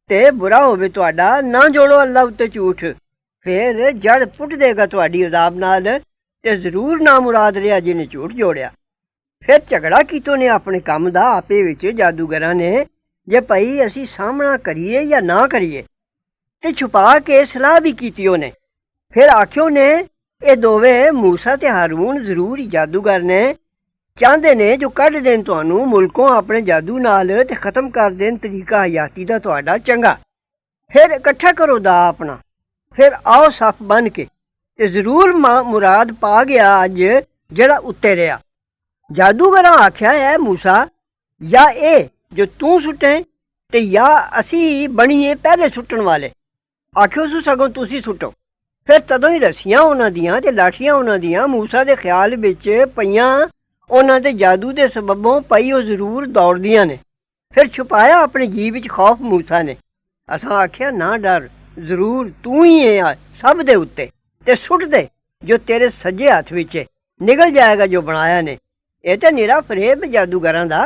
[SPEAKER 1] ਤੇ ਬੁਰਾ ਹੋਵੇ ਤੁਹਾਡਾ ਨਾ ਜੋੜੋ ਅੱਲਾ ਉੱਤੇ ਝੂਠ ਫਿਰ ਜੜ ਪੁੱਟ ਦੇਗਾ ਤੁਹਾਡੀ ਅਜ਼ਾਬ ਨਾਲ ਤੇ ਜ਼ਰੂਰ ਨਾ ਮੁਰਾਦ ਰਿਹਾ ਜਿਹਨੇ ਝੂਠ ਜੋੜਿਆ ਫਿਰ ਝਗੜਾ ਕੀਤੋ ਨੇ ਆਪਣੇ ਕੰਮ ਦਾ ਆਪੇ ਵਿੱਚ ਜਾਦੂਗਰਾਂ ਨੇ ਜੇ ਭਾਈ ਅਸੀਂ ਸਾਹਮਣਾ ਕਰੀਏ ਜਾਂ ਨਾ ਕਰੀਏ ਤੇ ਛੁਪਾ ਕੇ ਸਲਾਹ ਵੀ ਕੀਤੀ ਉਹਨੇ ਫਿਰ ਆਖਿਓ ਨੇ ਇਹ ਦੋਵੇਂ ਮੂਸਾ ਤੇ ਹਾਰੂਨ ਜ਼ਰੂਰ ਹੀ ਜਾਦੂਗਰ ਨੇ ਚਾਹੁੰਦੇ ਨੇ ਜੋ ਕੱਢ ਦੇਣ ਤੁਹਾਨੂੰ ਮੁਲਕੋਂ ਆਪਣੇ ਜਾਦੂ ਨਾਲ ਤੇ ਖਤਮ ਕਰ ਦੇਣ ਤਰੀਕਾ ਹਯਾਤੀ ਦਾ ਤੁਹਾਡਾ ਚੰਗਾ ਫਿਰ ਇਕੱਠਾ ਕਰੋ ਦਾ ਆਪਣਾ ਫਿਰ ਆਓ ਸੱਫ ਬਣ ਕੇ ਤੇ ਜ਼ਰੂਰ ਮੁਰਾਦ ਪਾ ਗਿਆ ਅੱਜ ਜਿਹੜਾ ਉੱਤੇ ਰਿਹਾ ਜਾਦੂਗਰਾਂ ਆਖਿਆ ਹੈ ਮੂਸਾ ਜਾਂ ਇਹ ਜੋ ਤੂੰ ਸੁੱਟੇ ਤੇ ਜਾਂ ਅਸੀਂ ਬਣੀਏ ਪਹਿਲੇ ਸੁੱਟਣ ਵਾਲੇ ਆਖਿਓ ਸੂ ਸਗੋਂ ਤੁਸੀਂ ਸੁੱਟੋ ਫਿਰ ਤਦੋਂ ਹੀ ਰੱਸੀਆਂ ਉਹਨਾਂ ਦੀਆਂ ਤੇ ਲਾਠੀਆਂ ਉਹਨਾਂ ਦੀਆਂ ਮੂਸਾ ਦੇ ਖਿਆਲ ਵਿੱਚ ਪਈਆਂ ਉਹਨਾਂ ਦੇ ਜਾਦੂ ਦੇ ਸਬਬੋਂ ਪਈ ਉਹ ਜ਼ਰੂਰ ਦੌੜਦੀਆਂ ਨੇ ਫਿਰ ਛੁਪਾਇਆ ਆਪਣੇ ਜੀ ਵਿੱਚ ਖੌਫ ਮੂਸਾ ਨੇ ਅਸਾਂ ਆਖਿਆ ਨਾ ਡਰ ਜ਼ਰੂਰ ਤੂੰ ਹੀ ਹੈ ਸਭ ਦੇ ਉੱਤੇ ਤੇ ਸੁੱਟ ਦੇ ਜੋ ਤੇਰੇ ਸੱਜੇ ਹੱਥ ਵਿੱਚ ਨਿਕਲ ਜਾਏਗਾ ਜੋ ਬਣਾਇਆ ਨੇ ਇਹ ਤਾਂ ਨਿਰਾ ਫਰੇਬ ਜਾਦੂਗਰਾਂ ਦਾ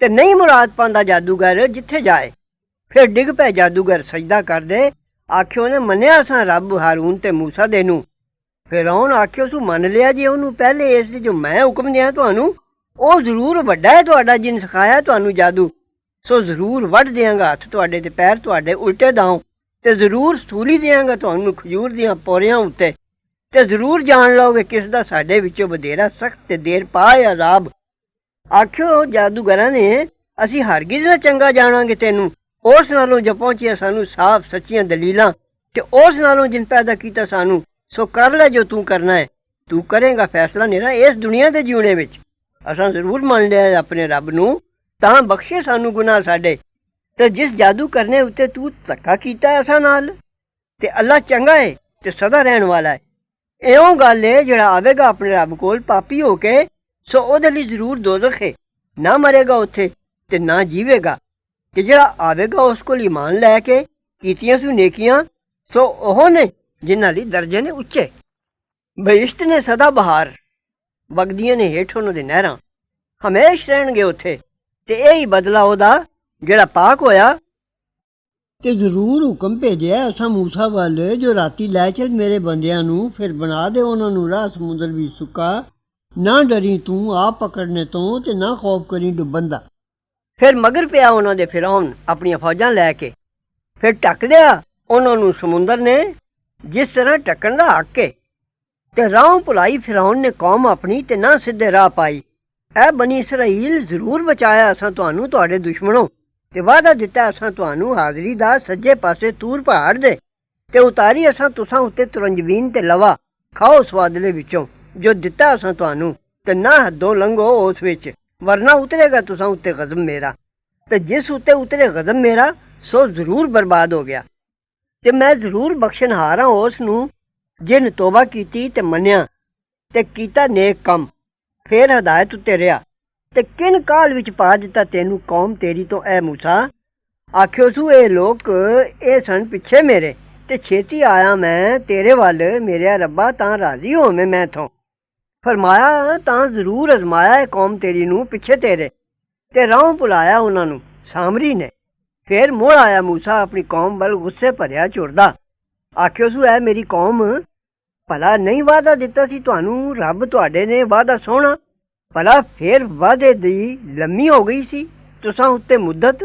[SPEAKER 1] ਤੇ ਨਹੀਂ ਮੁਰਾਦ ਪਾਉਂਦਾ ਜਾਦੂਗਰ ਜਿੱਥੇ ਜਾਏ ਫਿਰ ਡਿੱਗ ਪਏ ਜਾਦੂਗਰ ਸਜਦਾ ਕਰਦੇ ਆਖਿਓ ਨੇ ਮੰਨਿਆ ਸਾਂ ਰੱਬ ਹਾਰੂਨ ਤੇ ਮੂਸਾ ਦੇ ਨੂੰ ਫਿਰੌਨ ਆਖਿਓ ਸੂ ਮੰਨ ਲਿਆ ਜੀ ਉਹਨੂੰ ਪਹਿਲੇ ਇਸ ਦੀ ਜੋ ਮੈਂ ਹੁਕਮ ਦਿਆਂ ਤੁਹਾਨੂੰ ਉਹ ਜ਼ਰੂਰ ਵੱਡਾ ਹੈ ਤੁਹਾਡਾ ਜਿਨ ਸਿਖਾਇਆ ਤੁਹਾਨੂੰ ਜਾਦੂ ਸੋ ਜ਼ਰੂਰ ਵੱਢ ਦਿਆਂਗਾ ਹੱਥ ਤੁਹਾਡੇ ਤੇ ਪੈਰ ਤੁਹਾਡੇ ਉਲਟੇ ਦਾਉ ਤੇ ਜ਼ਰੂਰ ਸੂਲੀ ਦਿਆਂਗਾ ਤੁਹਾਨੂੰ ਖਜੂਰ ਦੀਆਂ ਪੌਰਿਆਂ ਉੱਤੇ ਤੇ ਜ਼ਰੂਰ ਜਾਣ ਲਓਗੇ ਕਿਸ ਦਾ ਸਾਡੇ ਵਿੱਚੋਂ ਵਧੇਰਾ ਸਖਤ ਤੇ ਦੇਰ ਪਾਏ ਅਜ਼ਾਬ ਆਖਿਓ ਜਾਦੂਗਰਾਂ ਨੇ ਅਸੀਂ ਹਰਗਿਜ਼ ਨਾ ਚੰਗਾ ਜਾਣਾਂਗੇ ਤੈਨੂੰ ਉਸ ਨਾਲੋਂ ਜੋ ਪਹੁੰਚੀਆਂ ਸਾਨੂੰ ਸਾਫ਼ ਸੱਚੀਆਂ ਦਲੀਲਾਂ ਤੇ ਉਸ ਨਾਲੋਂ ਜਿਨ ਪੈਦਾ ਕੀਤਾ ਸਾਨੂੰ ਸੋ ਕਰ ਲੈ ਜੋ ਤੂੰ ਕਰਨਾ ਹੈ ਤੂੰ ਕਰੇਗਾ ਫੈਸਲਾ ਨਿਰਾ ਇਸ ਦੁਨੀਆ ਦੇ ਜਿਉਣੇ ਵਿੱਚ ਅਸਾਂ ਜ਼ਰੂਰ ਮੰਨ ਲਿਆ ਆਪਣੇ ਰੱਬ ਨੂੰ ਤਾਂ ਬਖਸ਼ੇ ਸਾਨੂੰ ਗੁਨਾਹ ਸਾਡੇ ਤੇ ਜਿਸ ਜਾਦੂ ਕਰਨੇ ਉੱਤੇ ਤੂੰ ਧੱਕਾ ਕੀਤਾ ਅਸਾਂ ਨਾਲ ਤੇ ਅੱਲਾ ਚੰਗਾ ਹੈ ਤੇ ਸਦਾ ਰਹਿਣ ਵਾਲਾ ਹੈ ਇਉਂ ਗੱਲ ਹੈ ਜਿਹੜਾ ਆਵੇਗਾ ਆਪਣੇ ਰੱਬ ਕੋਲ ਪਾਪੀ ਹੋ ਕੇ ਸੋ ਉਹਦੇ ਲਈ ਜ਼ਰੂਰ ਦੋਜ਼ਖ ਹੈ ਨਾ ਮਰੇਗਾ ਉੱਥੇ ਤੇ ਨਾ ਜੀਵੇਗਾ ਕਿ ਜਿਹੜਾ ਆਵੇਗਾ ਉਸ ਕੋਲ ਈਮਾਨ ਲੈ ਕੇ ਕੀਤੀਆਂ ਸੂ ਨੇਕੀਆਂ ਸੋ ਉਹ ਨੇ ਜਿਨ੍ਹਾਂ ਲਈ ਦਰਜੇ ਨੇ ਉੱਚੇ ਬਹਿਸ਼ਤ ਨੇ ਸਦਾ ਬਹਾਰ ਵਗਦੀਆਂ ਨੇ ਹੇਠ ਉਹਨਾਂ ਦੇ ਨਹਿਰਾਂ ਹਮੇਸ਼ ਰਹਿਣਗੇ ਉੱਥੇ ਤੇ ਇਹ ਹੀ ਬਦਲਾ ਉਹਦਾ ਜਿਹੜਾ ਪਾਕ ਹੋਇਆ ਤੇ ਜ਼ਰੂਰ ਹੁਕਮ ਭੇਜਿਆ ਅਸਾਂ ਮੂਸਾ ਵੱਲ ਜੋ ਰਾਤੀ ਲੈ ਚੱਲ ਮੇਰੇ ਬੰਦਿਆਂ ਨੂੰ ਫਿਰ ਬਣਾ ਦੇ ਉਹਨਾਂ ਨੂੰ ਰਾਹ ਸਮੁੰਦਰ ਵੀ ਸੁੱਕਾ ਨਾ ਡਰੀ ਤੂੰ ਆਪ ਪਕੜਨੇ ਤੋਂ ਤੇ ਨਾ ਖੌਫ ਕਰੀ ਡੁੱਬਣ ਦਾ ਫਿਰ ਮਗਰ ਪਿਆ ਉਹਨਾਂ ਦੇ ਫਿਰੌਨ ਆਪਣੀਆਂ ਫੌਜਾਂ ਲੈ ਕੇ ਫਿਰ ਢੱਕ ਲਿਆ ਉਹਨਾਂ ਨੂੰ ਸਮੁੰਦਰ ਨੇ ਜਿਸ ਤਰ੍ਹਾਂ ਢੱਕਣ ਦਾ ਹੱਕ ਏ ਤੇ ਰਾਹ ਭੁਲਾਈ ਫਿਰੌਨ ਨੇ ਕੌਮ ਆਪਣੀ ਤੇ ਨਾ ਸਿੱਧੇ ਰਾਹ ਪਾਈ ਐ ਬਨੀ ਇਸਰਾਈਲ ਜ਼ਰੂਰ ਬਚਾਇਆ ਅਸਾਂ ਤੁਹਾਨੂੰ ਤੁਹਾਡੇ ਦੁਸ਼ਮਣੋਂ ਤੇ ਵਾਅਦਾ ਦਿੱਤਾ ਅਸਾਂ ਤੁਹਾਨੂੰ ਹਾਜ਼ਰੀ ਦਾ ਸੱਜੇ ਪਾਸੇ ਤੂਰ ਪਹਾੜ ਦੇ ਤੇ ਉਤਾਰੀ ਅਸਾਂ ਤੁਸਾਂ ਉੱਤੇ ਤੁਰੰਜਬੀਨ ਤੇ ਲਵਾ ਖਾਓ ਸਵਾਦਲੇ ਵਿੱਚੋਂ ਜੋ ਦਿੱਤਾ ਅਸਾਂ ਤੁਹਾਨੂੰ ਤੇ ਨਾ ਹੱਦੋਂ ਲੰਘੋ ਉਸ ਵਿੱਚ ਵਰਨਾ ਉਤਰੇਗਾ ਤੁਸਾਂ ਉੱਤੇ ਗਜ਼ਬ ਮੇਰਾ ਤੇ ਜਿਸ ਉੱਤੇ ਉਤਰੇ ਗਜ਼ਬ ਮੇਰਾ ਸੋ ਜ਼ਰੂਰ ਬਰਬਾਦ ਹੋ ਗਿਆ ਤੇ ਮੈਂ ਜ਼ਰੂਰ ਬਖਸ਼ਣਹਾਰ ਹਾਂ ਉਸ ਨੂੰ ਜਿਨ ਤੋਬਾ ਕੀਤੀ ਤੇ ਮੰਨਿਆ ਤੇ ਕੀਤਾ ਨੇਕ ਕੰਮ ਫਿਰ ਹਦਾਇਤ ਉੱਤੇ ਰਿਹਾ ਤੇ ਕਿਨ ਕਾਲ ਵਿੱਚ ਪਾ ਦਿੱਤਾ ਤੈਨੂੰ ਕੌਮ ਤੇਰੀ ਤੋਂ ਐ ਮੂਸਾ ਆਖਿਓ ਸੂ ਇਹ ਲੋਕ ਇਹ ਸਨ ਪਿੱਛੇ ਮੇਰੇ ਤੇ ਛੇਤੀ ਆਇਆ ਮੈਂ ਤੇਰੇ ਵੱਲ ਮੇਰਿਆ ਰੱਬਾ ਤਾਂ ਰਾਜ਼ੀ ਹੋਵੇਂ ਮੈਂ ਥੋਂ ਫਰਮਾਇਆ ਤਾਂ ਜ਼ਰੂਰ ਅਜ਼ਮਾਇਆ ਹੈ ਕੌਮ ਤੇਰੀ ਨੂੰ ਪਿੱਛੇ ਤੇਰੇ ਤੇ ਰਾਹ ਭੁਲਾਇਆ ਉਹਨਾਂ ਨੂੰ ਸਾਮਰੀ ਨੇ ਫਿਰ ਮੁੜ ਆਇਆ ਮੂਸਾ ਆਪਣੀ ਕੌਮ ਵੱਲ ਗੁੱਸੇ ਭਰਿਆ ਝੁਰਦਾ ਆਖਿਓ ਸੂ ਐ ਮੇਰੀ ਕੌਮ ਭਲਾ ਨਹੀਂ ਵਾਅਦਾ ਦਿੱਤਾ ਸੀ ਤੁਹਾਨੂੰ ਰੱਬ ਤੁਹਾਡੇ ਨੇ ਵਾਅਦਾ ਸੋਹਣਾ, ਭਲਾ ਫੇਰ ਵਾਅਦੇ ਦੀ ਲੰਮੀ ਹੋ ਗਈ ਸੀ ਤੁਸਾਂ ਉੱਤੇ ਮੁੱਦਤ,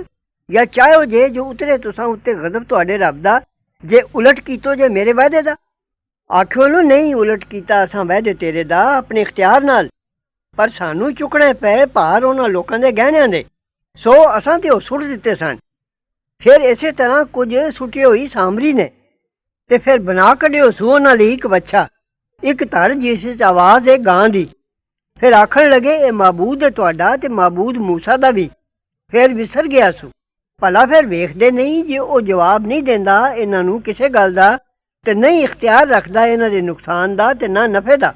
[SPEAKER 1] ਜਾਂ ਚਾਹੋ ਜੇ ਜੋ ਉਤਰੇ ਤੁਸਾਂ ਉੱਤੇ ਗਜ਼ਬ ਤੁਹਾਡੇ ਰੱਬ ਦਾ, ਜੇ ਉਲਟ ਕੀਤੋ ਜੇ ਮੇਰੇ ਵਾਅਦੇ ਦਾ। ਆਖਿਓ ਨੂੰ ਨਹੀਂ ਉਲਟ ਕੀਤਾ ਅਸਾਂ ਵਾਅਦੇ ਤੇਰੇ ਦਾ ਆਪਣੇ ਇਖਤਿਆਰ ਨਾਲ, ਪਰ ਸਾਨੂੰ ਚੁੱਕਣੇ ਪਏ ਭਾਰ ਉਹਨਾਂ ਲੋਕਾਂ ਦੇ ਗਹਿਣਿਆਂ ਦੇ, ਸੋ ਅਸਾਂ ਤੇ ਉਹ ਸੁੱਟ ਦਿੱਤੇ ਸਨ। ਫਿਰ ਇਸੇ ਤਰ੍ਹਾਂ ਕੁਝ ਸੁੱਟੀ ਹੋਈ ਸਾਮਰੀ ਨੇ, ਤੇ ਫਿਰ ਬਣਾ ਕੱਢਿਓ ਸੂ ਉਹਨਾਂ ਲਈ ਇੱਕ ਬੱਚਾ, ਇੱਕ ਧਰ ਜਿਸ ਵਿੱਚ ਆਵਾਜ਼ ਹੈ ਗਾਂ ਦੀ। ਫਿਰ ਆਖਣ ਲੱਗੇ ਇਹ ਮਾਬੂਦ ਹੈ ਤੁਹਾਡਾ ਤੇ ਮਾਬੂਦ ਮੂਸਾ ਦਾ ਵੀ। ਫਿਰ ਵਿਸਰ ਗਿਆ ਸੂ। ਭਲਾ ਫਿਰ ਵੇਖਦੇ ਨਹੀਂ ਜੇ ਉਹ ਜਵਾਬ ਨਹੀਂ ਦਿੰਦਾ ਇਹਨਾਂ ਨੂੰ ਕਿਸੇ ਗੱਲ ਦਾ, ਤੇ ਨਹੀਂ ਇਖਤਿਆਰ ਰੱਖਦਾ ਇਹਨਾਂ ਦੇ ਨੁਕਸਾਨ ਦਾ ਤੇ ਨਾ ਨਫੇ ਦਾ।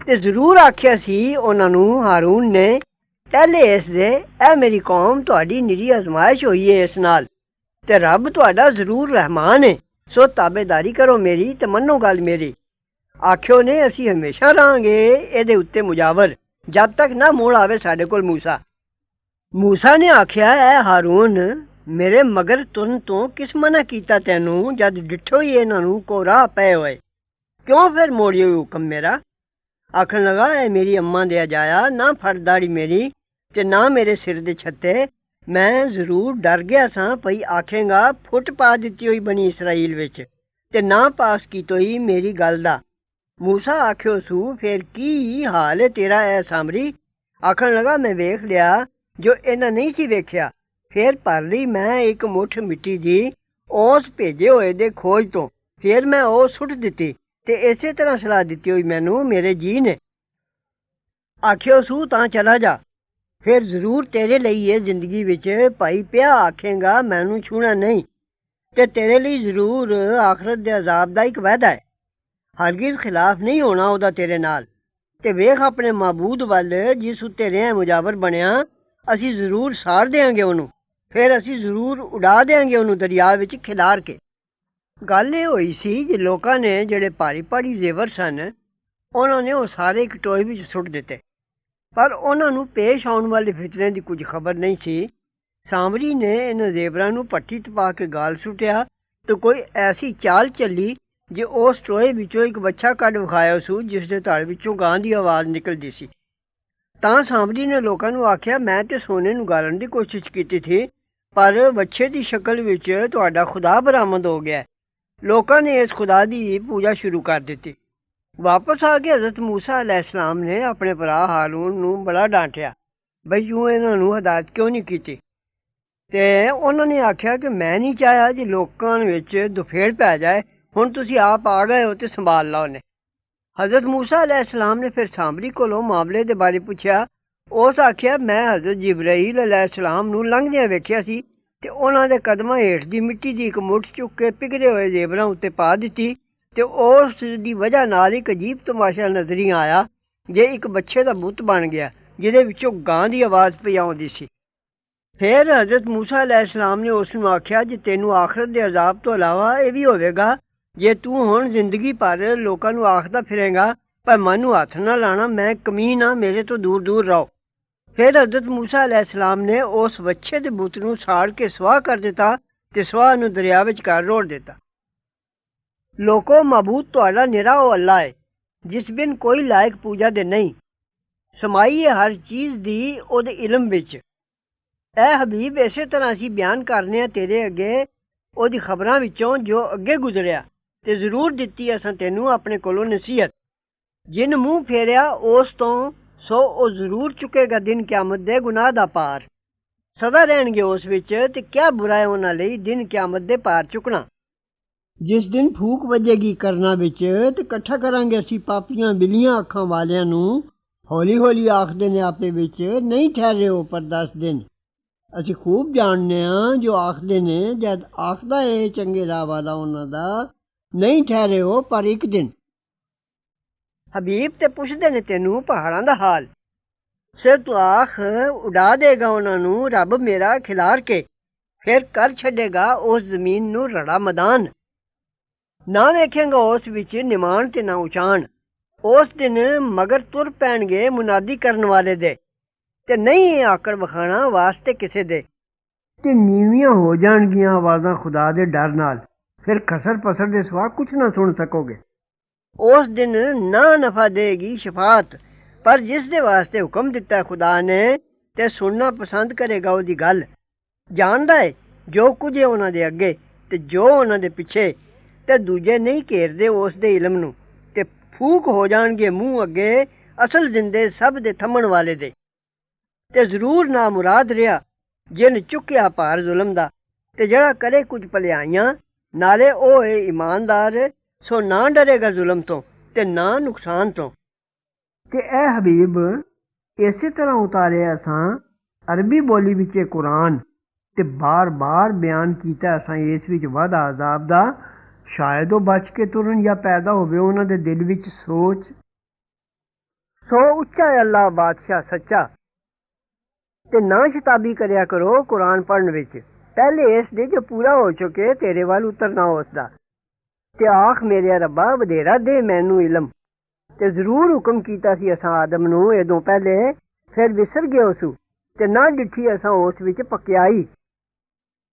[SPEAKER 1] ਤੇ ਜ਼ਰੂਰ ਆਖਿਆ ਸੀ ਉਹਨਾਂ ਨੂੰ ਹਾरून ਨੇ ਪਹਿਲੇ ਇਸ ਦੇ, ਇਹ ਮੇਰੀ ਕੌਮ ਤੁਹਾਡੀ ਨਿਰੀ ਅਜ਼ਮਾਇਸ਼ ਹੋਈ ਹੈ ਇਸ ਨਾਲ, ਤੇ ਰੱਬ ਤੁਹਾਡਾ ਜ਼ਰੂਰ ਰਹਿਮਾਨ ਹੈ, ਸੋ ਤਾਬੇਦਾਰੀ ਕਰੋ ਮੇਰੀ ਤੇ ਮੰਨੋ ਗੱਲ ਮੇਰੀ। ਆਖਿਓ ਨੇ ਅਸੀਂ ਹਮੇਸ਼ਾ ਰਹਾਂਗੇ ਇਹਦੇ ਉੱਤੇ ਮੁਜਾਵਰ, ਜਦ ਤੱਕ ਨਾ ਮੋੜ ਆਵੇ ਸਾਡੇ ਕੋਲ ਮੂਸਾ। ਮੂਸਾ ਨੇ ਆਖਿਆ ਐ ਹਾरून, ਮੇਰੇ ਮਗਰ ਤੁਰਨ ਤੋਂ ਕਿਸ ਮਨਾ ਕੀਤਾ ਤੈਨੂੰ, ਜਦ ਡਿੱਠੋ ਹੀ ਇਹਨਾਂ ਨੂੰ ਕੋ ਰਾਹ ਪਏ ਹੋਏ, ਕਿਉਂ ਫਿਰ ਮੋੜਿਓ ਹੁਕਮ ਮੇਰਾ। ਆਖਣ ਲਗਾ ਇਹ ਮੇਰੀ ਅੰਮਾ ਦੇ ਅਜਾਇਆ, ਨਾ ਫੜ ਦਾੜੀ ਮੇਰੀ ਤੇ ਨਾ ਮੇਰੇ ਸਿਰ ਦੇ ਛੱਤੇ। ਮੈਂ ਜ਼ਰੂਰ ਡਰ ਗਿਆ ਸਾਂ ਭਈ ਆਖੇਗਾ ਫੁੱਟ ਪਾ ਦਿੱਤੀ ਹੋਈ ਬਣੀ ਇਸਰਾਈਲ ਵਿੱਚ, ਤੇ ਨਾ ਪਾਸ ਕੀਤੋ ਹੀ ਮੇਰੀ ਗੱਲ ਦਾ। ਮੂਸਾ ਆਖਿਓ ਸੂ ਫੇਰ ਕੀ ਹਾਲ ਹੈ ਤੇਰਾ ਐ ਸਾਮਰੀ। ਆਖਣ ਲਗਾ ਮੈਂ ਵੇਖ ਲਿਆ ਜੋ ਇਹਨਾਂ ਨਹੀਂ ਸੀ ਵੇਖਿਆ। ਫੇਰ ਭਰ ਲਈ ਮੈਂ ਇੱਕ ਮੁੱਠ ਮਿੱਟੀ ਦੀ ਉਸ ਭੇਜੇ ਹੋਏ ਦੇ ਖੋਜ ਤੋਂ, ਫੇਰ ਮੈਂ ਉਹ ਸੁੱਟ ਦਿੱਤੀ, ਤੇ ਇਸੇ ਤਰ੍ਹਾਂ ਸਲਾਹ ਦਿੱਤੀ ਹੋਈ ਮੈਨੂੰ ਮੇਰੇ ਜੀ ਨੇ। ਆਖਿਓ ਸੂ ਤਾਂ ਚਲਾ ਜਾ, ਫਿਰ ਜ਼ਰੂਰ ਤੇਰੇ ਲਈ ਇਹ ਜ਼ਿੰਦਗੀ ਵਿੱਚ ਭਾਈ ਪਿਆ ਆਖੇਗਾ ਮੈਨੂੰ ਛੂਣਾ ਨਹੀਂ, ਤੇ ਤੇਰੇ ਲਈ ਜ਼ਰੂਰ ਆਖਰਤ ਦੇ ਅਜ਼ਾਬ ਦਾ ਇੱਕ ਵਾਅਦਾ ਹੈ, ਹਰਗਿਜ਼ ਖਿਲਾਫ ਨਹੀਂ ਹੋਣਾ ਉਹਦਾ ਤੇਰੇ ਨਾਲ। ਤੇ ਵੇਖ ਆਪਣੇ ਮਾਬੂਦ ਵੱਲ ਜਿਸ ਉੱਤੇ ਰਹਿ ਮੁਜਾਵਰ ਬਣਿਆ, ਅਸੀਂ ਜ਼ਰੂਰ ਸਾੜ ਦਿਆਂਗੇ ਉਹਨੂੰ, ਫਿਰ ਅਸੀਂ ਜ਼ਰੂਰ ਉਡਾ ਦਿਆਂਗੇ ਉਹਨੂੰ ਦਰਿਆ ਵਿੱਚ ਖਿਲਾਰ ਕੇ। ਗੱਲ ਇਹ ਹੋਈ ਸੀ ਕਿ ਲੋਕਾਂ ਨੇ ਜਿਹੜੇ ਭਾਰੀ ਭਾਰੀ ਜ਼ੇਵਰ ਸਨ, ਉਹਨਾਂ ਨੇ ਉਹ ਸਾਰੇ ਇੱਕ ਟੋਏ ਵਿੱਚ ਸੁੱਟ ਦਿੱਤੇ, ਪਰ ਉਹਨਾਂ ਨੂੰ ਪੇਸ਼ ਆਉਣ ਵਾਲੇ ਫਿਤਨੇ ਦੀ ਕੁਝ ਖਬਰ ਨਹੀਂ ਸੀ। ਸਾਮਰੀ ਨੇ ਇਹਨਾਂ ਜ਼ੇਵਰਾਂ ਨੂੰ ਭੱਠੀ ਤਪਾ ਕੇ ਗਾਲ ਸੁੱਟਿਆ, ਤੇ ਕੋਈ ਐਸੀ ਚਾਲ ਚੱਲੀ ਜੇ ਉਸ ਟੋਏ ਵਿੱਚੋਂ ਇੱਕ ਬੱਚਾ ਕੱਢ ਵਿਖਾਇਆ ਸੂ, ਜਿਸ ਦੇ ਧੜ ਵਿੱਚੋਂ ਗਾਂ ਦੀ ਆਵਾਜ਼ ਨਿਕਲਦੀ ਸੀ। ਤਾਂ ਸਾਮਰੀ ਨੇ ਲੋਕਾਂ ਨੂੰ ਆਖਿਆ ਮੈਂ ਤੇ ਸੋਨੇ ਨੂੰ ਗਾਲਣ ਦੀ ਕੋਸ਼ਿਸ਼ ਕੀਤੀ ਸੀ, ਪਰ ਬੱਚੇ ਦੀ ਸ਼ਕਲ ਵਿੱਚ ਤੁਹਾਡਾ ਖੁਦਾ ਬਰਾਮਦ ਹੋ ਗਿਆ। ਲੋਕਾਂ ਨੇ ਇਸ ਖੁਦਾ ਦੀ ਪੂਜਾ ਸ਼ੁਰੂ ਕਰ ਦਿੱਤੀ। ਵਾਪਸ ਆ ਕੇ ਹਜ਼ਰਤ ਮੂਸਾ ਅਲੈਹਿਸਲਾਮ ਨੇ ਆਪਣੇ ਭਰਾ ਹਾरून ਨੂੰ ਬੜਾ ਡਾਂਟਿਆ ਬਈ ਤੂੰ ਇਹਨਾਂ ਨੂੰ ਹਦਾਇਤ ਕਿਉਂ ਨਹੀਂ ਕੀਤੀ। ਤੇ ਉਹਨਾਂ ਨੇ ਆਖਿਆ ਕਿ ਮੈਂ ਨਹੀਂ ਚਾਹਿਆ ਜੇ ਲੋਕਾਂ ਵਿੱਚ ਦੁਫੇੜ ਪੈ ਜਾਏ, ਹੁਣ ਤੁਸੀਂ ਆਪ ਆ ਗਏ ਹੋ ਤੇ ਸੰਭਾਲ ਲਓ ਨੇ। ਹਜ਼ਰਤ ਮੂਸਾ ਅਲੈਹਿਸਲਾਮ ਨੇ ਫਿਰ ਸਾਮਰੀ ਕੋਲੋਂ ਮਾਮਲੇ ਦੇ ਬਾਰੇ ਪੁੱਛਿਆ। ਉਸ ਆਖਿਆ ਮੈਂ ਹਜ਼ਰਤ ਜਿਬਰਾਈਲ ਅਲੈਹਿਸਲਾਮ ਨੂੰ ਲੰਘਦਿਆਂ ਵੇਖਿਆ ਸੀ, ਤੇ ਉਹਨਾਂ ਦੇ ਕਦਮਾਂ ਹੇਠ ਦੀ ਮਿੱਟੀ ਦੀ ਇੱਕ ਮੁੱਠ ਚੁੱਕ ਕੇ ਪਿਘਲੇ ਹੋਏ ਜ਼ੇਵਰਾਂ ਉੱਤੇ ਪਾ ਦਿੱਤੀ, ਤੇ ਉਸ ਦੀ ਵਜ੍ਹਾ ਨਾਲ ਇੱਕ ਅਜੀਬ ਤਮਾਸ਼ਾ ਨਜ਼ਰੀ ਆਇਆ, ਜੇ ਇੱਕ ਬੱਚੇ ਦਾ ਬੁੱਤ ਬਣ ਗਿਆ ਜਿਹਦੇ ਵਿੱਚੋਂ ਗਾਂ ਦੀ ਆਵਾਜ਼ ਪਈ ਆਉਂਦੀ ਸੀ। ਫਿਰ ਹਜ਼ਰਤ ਮੂਸਾ ਅਲੈਹਿਸਲਾਮ ਨੇ ਉਸ ਨੂੰ ਆਖਿਆ ਜੇ ਤੈਨੂੰ ਆਖਰਤ ਦੇ ਅਜ਼ਾਬ ਤੋਂ ਇਲਾਵਾ ਇਹ ਵੀ ਹੋਵੇਗਾ, ਜੇ ਤੂੰ ਹੁਣ ਜ਼ਿੰਦਗੀ ਭਰ ਲੋਕਾਂ ਨੂੰ ਆਖਦਾ ਫਿਰੇਗਾ ਪਰ ਮਨ ਨੂੰ ਹੱਥ ਨਾ ਲਾਣਾ, ਮੈਂ ਕਮੀਨ ਹਾਂ, ਮੇਰੇ ਤੋਂ ਦੂਰ ਦੂਰ ਰਹੋ। ਫਿਰ ਹਜ਼ਰਤ ਮੂਸਾ ਅਲੈਹਿਸਲਾਮ ਨੇ ਉਸ ਬੱਚੇ ਦੇ ਬੁੱਤ ਨੂੰ ਸਾੜ ਕੇ ਸਵਾਹ ਕਰ ਦਿੱਤਾ, ਤੇ ਸਵਾਹ ਨੂੰ ਦਰਿਆ ਵਿੱਚ ਕਰ ਰੋੜ ਦਿੱਤਾ। ਲੋਕੋ ਮਾਬੂਦ ਤੁਹਾਡਾ ਨਿਰਾ ਉਹ ਅੱਲਾ ਹੈ, ਜਿਸ ਬਿਨ ਕੋਈ ਲਾਇਕ ਪੂਜਾ ਦੇ ਨਹੀਂ, ਸਮਾਈ ਹੈ ਹਰ ਚੀਜ਼ ਦੀ ਉਹਦੇ ਇਲਮ ਵਿੱਚ। ਐ ਹਬੀਬ ਇਸੇ ਤਰ੍ਹਾਂ ਅਸੀਂ ਬਿਆਨ ਕਰਨੇ ਆ ਤੇਰੇ ਅੱਗੇ ਉਹਦੀ ਖਬਰਾਂ ਵਿੱਚੋਂ ਜੋ ਅੱਗੇ ਗੁਜ਼ਰਿਆ, ਤੇ ਜ਼ਰੂਰ ਦਿੱਤੀ ਅਸਾਂ ਤੈਨੂੰ ਆਪਣੇ ਕੋਲੋਂ ਨਸੀਹਤ। ਜਿਨ ਮੂੰਹ ਫੇਰਿਆ ਉਸ ਤੋਂ, ਸੋ ਉਹ ਜ਼ਰੂਰ ਚੁੱਕੇਗਾ ਦਿਨ ਕਿਆਮਤ ਦੇ ਗੁਨਾਹ ਦਾ ਪਾਰ, ਸਦਾ ਰਹਿਣਗੇ ਉਸ ਵਿੱਚ, ਤੇ ਕਿਆ ਬੁਰਾ ਹੈ ਉਹਨਾਂ ਲਈ ਦਿਨ ਕਿਆਮਤ ਦੇ ਪਾਰ ਚੁੱਕਣਾ। ਜਿਸ ਦਿਨ ਫੂਕ ਵੱਜੇਗੀ ਕਰਨਾ ਵਿੱਚ, ਤੇ ਇਕੱਠਾ ਕਰਾਂਗੇ ਅਸੀਂ ਪਾਪੀਆਂ ਬਿੱਲੀਆਂ ਅੱਖਾਂ ਵਾਲਿਆਂ ਨੂੰ। ਹੌਲੀ ਹੌਲੀ ਆਖਦੇ ਨੇ ਆਪੇ ਵਿੱਚ ਨਹੀਂ ਠਹਿਰੇ ਹੋ ਪਰ 10 ਦਿਨ। ਅਸੀਂ ਖੂਬ ਜਾਣਦੇ ਹਾਂ ਜੋ ਆਖਦੇ ਨੇ, ਜਦ ਆਖਦਾ ਏ ਚੰਗੇ ਰਾਹ ਵਾਲਾ ਉਹਨਾਂ ਦਾ, ਨਹੀਂ ਠਹਿਰੇ ਹੋ ਪਰ ਇੱਕ ਦਿਨ। ਹਬੀਬ ਤੇ ਪੁੱਛਦੇ ਨੇ ਤੈਨੂੰ ਪਹਾੜਾਂ ਦਾ ਹਾਲ, ਸਿਰ ਤੂੰ ਆਖ ਉਡਾ ਦੇਗਾ ਉਹਨਾਂ ਨੂੰ ਰੱਬ ਮੇਰਾ ਖਿਲਾਰ ਕੇ, ਫਿਰ ਕਰ ਛੱਡੇਗਾ ਉਸ ਜ਼ਮੀਨ ਨੂੰ ਰੜਾ ਮੈਦਾਨ। ਨਾ ਵੇਖੇਗਾ ਉਸ ਵਿੱਚ ਨਿਮਾਣ ਤੇ ਨਾ ਉਚਾਣ। ਉਸ ਦਿਨ ਮਗਰ ਤੁਰ ਪੈਣਗੇ ਮੁਨਾਦੀ ਕਰਨ ਵਾਲੇ ਦੇ, ਤੇ ਨਹੀਂ ਆਕੜ ਵਿਖਾਣਾ ਵਾਸਤੇ ਕਿਸੇ ਦੇ, ਤੇ ਨੀਵੀਆਂ ਹੋ ਜਾਣਗੀਆਂ ਆਵਾਜ਼ਾਂ ਖੁਦਾ ਦੇ ਡਰ ਨਾਲ, ਫਿਰ ਖਸਰ ਪਸਰ ਦੇ ਸਿਵਾ ਕੁਛ ਨਾ ਸੁਣ ਸਕੋਗੇ। ਉਸ ਦਿਨ ਨਾ ਨਫਾ ਦੇਗੀ ਸ਼ਫਾਤ, ਪਰ ਜਿਸ ਦੇ ਵਾਸਤੇ ਹੁਕਮ ਦਿੱਤਾ ਖੁਦਾ ਨੇ ਤੇ ਸੁਣਨਾ ਪਸੰਦ ਕਰੇਗਾ ਉਹਦੀ ਗੱਲ। ਜਾਣਦਾ ਏ ਜੋ ਕੁਝ ਹੈ ਉਹਨਾਂ ਦੇ ਅੱਗੇ ਤੇ ਜੋ ਉਹਨਾਂ ਦੇ ਪਿੱਛੇ, ਤੇ ਦੂਜੇ ਨਹੀਂ ਘੇਰਦੇ ਉਸ ਦੇ ਇਲਮ ਨੂੰ, ਤੇ ਫੂਕ ਹੋ ਜਾਣਗੇ ਮੂੰਹ ਅੱਗੇ ਅਸਲ ਜ਼ਿੰਦੇ ਸਭ ਦੇ ਥੰਮਣ ਵਾਲੇ ਦੇ। ਤੇ ਜ਼ਰੂਰ ਨਾ ਮੁਰਾਦ ਰਿਹਾ ਜਿਨ ਚੁੱਕਿਆ ਭਾਰ ਜ਼ੁਲਮ ਦਾ, ਤੇ ਜਿਹੜਾ ਕਰੇ ਕੁਝ ਭਲਾਈਆਂ, ਨਾਲੇ ਉਹ ਏ ਇਮਾਨਦਾਰ, ਸੋ ਨਾ ਡਰੇਗਾ ਜ਼ੁਲਮ ਤੋਂ ਤੇ ਨਾ ਨੁਕਸਾਨ ਤੋਂ। ਤੇ ਇਹ ਹਬੀਬ ਇਸੇ ਤਰ੍ਹਾਂ ਉਤਾਰਿਆ ਅਸਾਂ ਅਰਬੀ ਬੋਲੀ ਵਿੱਚ ਕੁਰਾਨ, ਤੇ ਬਾਰ-ਬਾਰ ਬਿਆਨ ਕੀਤਾ ਅਸਾਂ ਇਸ ਵਿੱਚ ਵਾਧਾ ਅਜ਼ਾਬ ਦਾ, ਸ਼ਾਇਦ ਉਹ ਬਚ ਕੇ ਤੁਰਨ ਜਾਂ ਪੈਦਾ ਹੋਵੇ ਉਹਨਾਂ ਦੇ ਦਿਲ ਵਿੱਚ ਸੋਚ। ਸੋ ਉੱਚਾ ਹੈ ਅੱਲਾ ਬਾਦਸ਼ਾਹ ਸੱਚਾ। ਤੇ ਨਾ ਸ਼ਤਾਬੀ ਕਰਿਆ ਕਰੋ ਕੁਰਾਨ ਪੜ੍ਹਨ ਵਿੱਚ ਪਹਿਲੇ ਇਸ ਦੇ ਜੋ ਪੂਰਾ ਹੋ ਚੁੱਕੇ ਤੇਰੇ ਵੱਲ ਉਤਰਨਾ ਉਸਦਾ। ਤੇ ਆਖ ਮੇਰੇ ਰੱਬਾ ਵਧੇਰਾ ਦੇ ਮੈਨੂੰ ਇਲਮ। ਤੇ ਜ਼ਰੂਰ ਹੁਕਮ ਕੀਤਾ ਸੀ ਅਸਾਂ ਆਦਮ ਨੂੰ ਇਹਦੋਂ ਪਹਿਲੇ, ਫਿਰ ਵਿਸਰ ਗਏ ਉਸੂ, ਤੇ ਨਾ ਡਿੱਠੀ ਅਸਾਂ ਉਸ ਵਿੱਚ ਪਕਿਆਈ।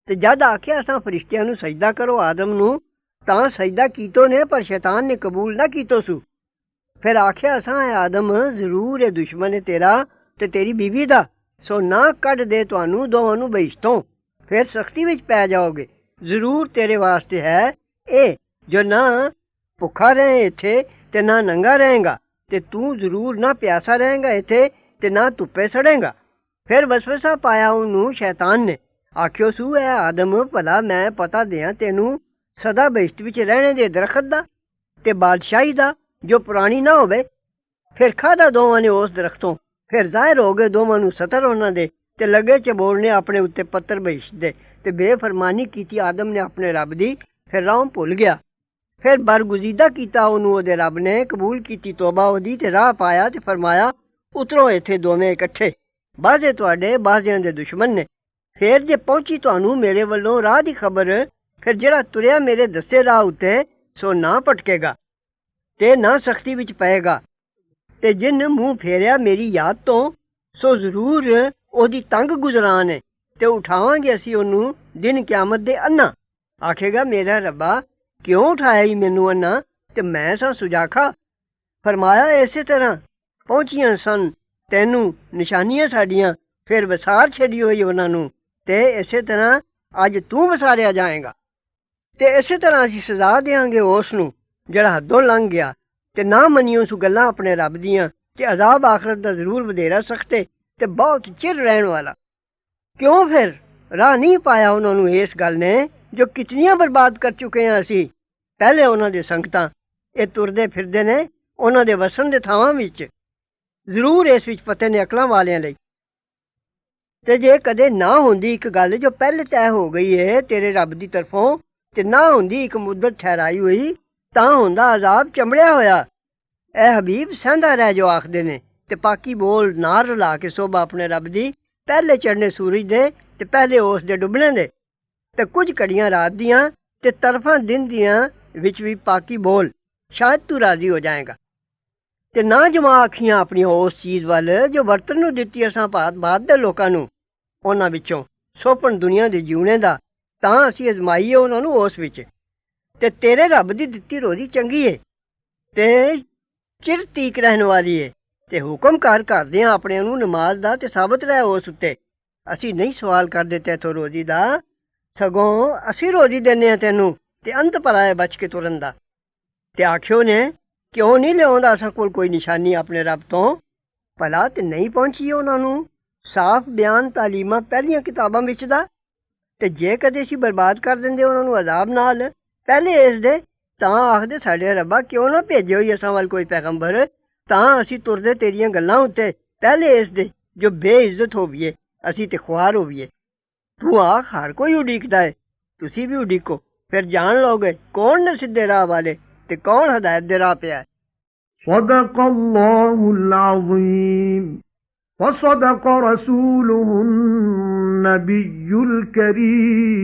[SPEAKER 1] ਤੇ ਜਦ ਆਖਿਆ ਅਸਾਂ ਫਰਿਸ਼ਤਿਆਂ ਨੂੰ ਸਜਦਾ ਕਰੋ ਆਦਮ ਨੂੰ, ਤਾਂ ਸਜਦਾ ਕੀਤੋ ਨੇ, ਪਰ ਸ਼ੈਤਾਨ ਨੇ ਕਬੂਲ ਨਾ ਕੀਤੋ ਸੂ। ਫਿਰ ਆਖਿਆ ਅਸਾਂ ਆਦਮ ਜ਼ਰੂਰ ਇਹ ਦੁਸ਼ਮਣ ਹੈ ਤੇਰਾ ਤੇ ਤੇਰੀ ਬੀਵੀ ਦਾ, ਸੋ ਨਾ ਕੱਢ ਦੇ ਤੁਹਾਨੂੰ ਦੋਵਾਂ ਨੂੰ ਬਹਿਸ਼ਤੋਂ, ਫਿਰ ਸਖਤੀ ਵਿੱਚ ਪੈ ਜਾਓਗੇ। ਜ਼ਰੂਰ ਤੇਰੇ ਵਾਸਤੇ ਹੈ ਇਹ ਜੋ ਨਾ ਭੁੱਖਾ ਰਹੇ ਇੱਥੇ ਤੇ ਨਾ ਨੰਗਾ ਰਹੇਗਾ, ਤੇ ਤੂੰ ਜ਼ਰੂਰ ਨਾ ਪਿਆਸਾ ਰਹੇਗਾ ਇੱਥੇ ਤੇ ਨਾ ਧੁੱਪੇ ਸੜੇਗਾ। ਫਿਰ ਵਸਵਸਾ ਪਾਇਆ ਉਹਨੂੰ ਸ਼ੈਤਾਨ ਨੇ, ਆਖਿਓ ਸੂ ਐ ਆਦਮ ਭਲਾ ਮੈਂ ਪਤਾ ਦਿਆਂ ਤੈਨੂੰ ਸਦਾ ਬਹਿਸ਼ਤ ਵਿੱਚ ਰਹਿਣੇ ਦੇ ਦਰਖਤ ਦਾ ਤੇ ਬਾਦਸ਼ਾਹੀ ਦਾ ਜੋ ਪੁਰਾਣੀ ਨਾ ਹੋਵੇ। ਫਿਰ ਖਾਧਾ ਦੋਵਾਂ ਨੇ ਉਸ ਦਰਖਤੋਂ, ਫਿਰ ਜ਼ਾਹਿਰ ਹੋ ਗਏ ਦੋਵਾਂ ਨੂੰ ਸਤਰ ਉਹਨਾਂ ਦੇ, ਤੇ ਲੱਗੇ ਚਬੋੜਨੇ ਆਪਣੇ ਉੱਤੇ ਪੱਤਰ ਬਹਿਸ਼ਤ ਦੇ, ਤੇ ਬੇਫਰਮਾਨੀ ਕੀਤੀ ਆਦਮ ਨੇ ਆਪਣੇ ਰੱਬ ਦੀ, ਫਿਰ ਰਾਹ ਭੁੱਲ ਗਿਆ। ਫਿਰ ਬਰਗੁਜ਼ੀਦਾ ਕੀਤਾ ਉਹਨੂੰ ਉਹਦੇ ਰੱਬ ਨੇ, ਕਬੂਲ ਕੀਤੀ ਤੋਬਾ ਉਹਦੀ ਤੇ ਰਾਹ ਪਾਇਆ, ਤੇ ਫਰਮਾਇਆ ਉਤਰੋ ਇੱਥੇ ਦੋਵੇਂ ਇਕੱਠੇ, ਬਾਜ਼ੇ ਤੁਹਾਡੇ ਬਾਜ਼ਿਆਂ ਦੇ ਦੁਸ਼ਮਣ ਨੇ। ਫਿਰ ਜੇ ਪਹੁੰਚੀ ਤੁਹਾਨੂੰ ਮੇਰੇ ਵੱਲੋਂ ਰਾਹ ਦੀ ਖਬਰ, ਫਿਰ ਜਿਹੜਾ ਤੁਰਿਆ ਮੇਰੇ ਦੱਸੇ ਰਾਹ ਉੱਤੇ, ਸੋ ਨਾ ਭਟਕੇਗਾ ਤੇ ਨਾ ਸਖਤੀ ਵਿੱਚ ਪਏਗਾ। ਤੇ ਜਿਨ ਮੂੰਹ ਫੇਰਿਆ ਮੇਰੀ ਯਾਦ ਤੋਂ, ਸੋ ਜ਼ਰੂਰ ਉਹਦੀ ਤੰਗ ਗੁਜ਼ਰਾਨ ਹੈ, ਤੇ ਉਠਾਵਾਂਗੇ ਅਸੀਂ ਉਹਨੂੰ ਦਿਨ ਕਿਆਮਤ ਦੇ ਅੰਨਾ। ਆਖੇਗਾ ਮੇਰਾ ਰੱਬਾ ਕਿਉਂ ਉਠਾਇਆ ਈ ਮੈਨੂੰ ਅੰਨਾ, ਤੇ ਮੈਂ ਸਾਂ ਸੁਜਾਖਾ। ਫਰਮਾਇਆ ਇਸੇ ਤਰ੍ਹਾਂ ਪਹੁੰਚੀਆਂ ਸਨ ਤੈਨੂੰ ਨਿਸ਼ਾਨੀਆਂ ਸਾਡੀਆਂ, ਫਿਰ ਵਸਾਰ ਛੱਡੀ ਹੋਈ ਉਹਨਾਂ ਨੂੰ, ਤੇ ਇਸੇ ਤਰ੍ਹਾਂ ਅੱਜ ਤੂੰ ਵਸਾਰਿਆ ਜਾਏਗਾ। ਤੇ ਇਸੇ ਤਰ੍ਹਾਂ ਅਸੀਂ ਸਜ਼ਾ ਦਿਆਂਗੇ ਉਸ ਨੂੰ ਜਿਹੜਾ ਹੱਦੋਂ ਲੰਘ ਗਿਆ ਤੇ ਨਾ ਮੰਨਿਓ ਸੂ ਗੱਲਾਂ ਆਪਣੇ ਰੱਬ ਦੀਆਂ, ਤੇ ਅਜ਼ਾਬ ਆਖਰਤ ਦਾ ਜ਼ਰੂਰ ਵਧੇਰਾ ਸਖਤ ਤੇ ਬਹੁਤ ਚਿਰ ਰਹਿਣ ਵਾਲਾ। ਕਿਉਂ ਫਿਰ ਰਾਹ ਨਹੀਂ ਪਾਇਆ ਉਹਨਾਂ ਨੂੰ ਇਸ ਗੱਲ ਨੇ ਜੋ ਕਿਤਨੀਆਂ ਬਰਬਾਦ ਕਰ ਚੁੱਕੇ ਹਾਂ ਅਸੀਂ। ਪਹਿਲੇ ਉਹਨਾਂ ਦੇ ਸੰਗਤਾਂ ਇਹ ਤੁਰਦੇ ਫਿਰਦੇ ਨੇ ਉਹਨਾਂ ਦੇ ਵਸਣ ਦੇ ਥਾਵਾਂ ਵਿੱਚ, ਜ਼ਰੂਰ ਇਸ ਵਿੱਚ ਪਤੇ ਨੇ ਅਕਲਾਂ ਵਾਲਿਆਂ ਲਈ। ਤੇ ਜੇ ਕਦੇ ਨਾ ਹੁੰਦੀ ਇੱਕ ਗੱਲ ਜੋ ਪਹਿਲੇ ਤੈਅ ਹੋ ਗਈ ਏ ਤੇਰੇ ਰੱਬ ਦੀ ਤਰਫੋਂ, ਤੇ ਨਾ ਹੁੰਦੀ ਇੱਕ ਮੁੱਦਤ ਠਹਿਰਾਈ ਹੋਈ, ਤਾਂ ਹੁੰਦਾ ਅਜ਼ਾਬ ਚਮੜਿਆ ਹੋਇਆ। ਇਹ ਹਬੀਬ ਸਹਿੰਦਾ ਰਹਿ ਜੋ ਆਖਦੇ ਨੇ, ਤੇ ਪਾਕੀ ਬੋਲ ਨਾਰ ਰਲਾ ਕੇ ਸੋਭਾ ਆਪਣੇ ਰੱਬ ਦੀ, ਪਹਿਲੇ ਚੜ੍ਹਨੇ ਸੂਰਜ ਦੇ ਤੇ ਪਹਿਲੇ ਉਸ ਦੇ ਡੁੱਬਣੇ ਦੇ, ਤੇ ਕੁਝ ਘੜੀਆਂ ਰਾਤ ਦੀਆਂ ਤੇ ਤਰਫਾਂ ਦਿਨ ਦੀਆਂ ਵਿੱਚ ਵੀ ਪਾਕੀ ਬੋਲ, ਸ਼ਾਇਦ ਤੂੰ ਰਾਜ਼ੀ ਹੋ ਜਾਏਗਾ। ਤੇ ਨਾ ਜਮਾ ਅੱਖੀਆਂ ਆਪਣੀਆਂ ਉਸ ਚੀਜ਼ ਵੱਲ ਜੋ ਵਰਤਨ ਨੂੰ ਦਿੱਤੀ ਅਸਾਂ ਬਾਦ ਦੇ ਲੋਕਾਂ ਨੂੰ ਉਹਨਾਂ ਵਿੱਚੋਂ, ਸੋਪਣ ਦੁਨੀਆ ਦੇ ਜਿਉਣੇ ਦਾ, ਤਾਂ ਅਸੀਂ ਅਜ਼ਮਾਈਏ ਉਹਨਾਂ ਨੂੰ ਉਸ ਵਿੱਚ। ਤੇ ਤੇਰੇ ਰੱਬ ਦੀ ਦਿੱਤੀ ਰੋਜ਼ੀ ਚੰਗੀ ਏ ਤੇ ਚਿਰ ਤੀਕ ਰਹਿਣ ਵਾਲੀ ਏ, ਤੇ ਹੁਕਮ ਕਰਦਿਆਂ ਆਪਣੇ ਨੂੰ ਨਮਾਜ਼ ਦਾ ਤੇ ਸਾਬਤ ਰਹਿ ਉਸ ਉੱਤੇ। ਅਸੀਂ ਨਹੀਂ ਸਵਾਲ ਕਰਦੇ ਤੈਥੋਂ ਰੋਜ਼ੀ ਦਾ, ਸਗੋਂ ਅਸੀਂ ਰੋਜ਼ੀ ਦਿੰਦੇ ਹਾਂ ਤੈਨੂੰ, ਤੇ ਅੰਤ ਭਲਾ ਬਚ ਕੇ ਤੁਰਨ ਦਾ। ਤੇ ਆਖਿਓ ਨੇ ਕਿਉਂ ਨਹੀਂ ਲਿਆਉਂਦਾ ਅਸਾਂ ਕੋਲ ਕੋਈ ਨਿਸ਼ਾਨੀ ਆਪਣੇ ਰੱਬ ਤੋਂ, ਭਲਾ ਤੇ ਨਹੀਂ ਪਹੁੰਚੀ ਉਹਨਾਂ ਨੂੰ ਸਾਫ਼ ਬਿਆਨ ਤਾਲੀਮਾਂ ਪਹਿਲੀਆਂ ਕਿਤਾਬਾਂ ਵਿੱਚ ਦਾ। ਤੇ ਜੇ ਕਦੇ ਅਸੀਂ ਬਰਬਾਦ ਕਰ ਦਿੰਦੇ ਉਹਨਾਂ ਨੂੰ ਅਜ਼ਾਬ ਨਾਲ ਪਹਿਲੇ ਇਸ ਦੇ, ਤਾਂ ਆਖਦੇ ਸਾਡੇ ਰੱਬਾ ਕਿਉਂ ਨਾ ਭੇਜਿਓ ਹੀ ਅਸਾਂ ਵੱਲ ਕੋਈ ਪੈਗੰਬਰ, ਤਾਂ ਅਸੀਂ ਤੁਰਦੇ ਤੇਰੀਆਂ ਗੱਲਾਂ ਉੱਤੇ ਪਹਿਲੇ ਇਸ ਦੇ ਜੋ ਬੇਇੱਜ਼ਤ ਹੋਵੀਏ ਅਸੀਂ ਤੇ ਖੁਆਰ ਹੋਵੀਏ। ਤੂੰ ਆਖ ਹਰ ਕੋਈ ਉਡੀਕਦਾ ਹੈ, ਤੁਸੀਂ ਵੀ ਉਡੀਕੋ, ਫਿਰ ਜਾਣ ਲਓਗੇ ਕੌਣ ਨੇ ਸਿੱਧੇ ਰਾਹ ਵਾਲੇ ਤੇ ਕੌਣ ਹਦਾਇਤ ਦੇ ਰਾਹ ਪਿਆ।
[SPEAKER 2] صدق الله العظيم وصدق رسوله النبي الكريم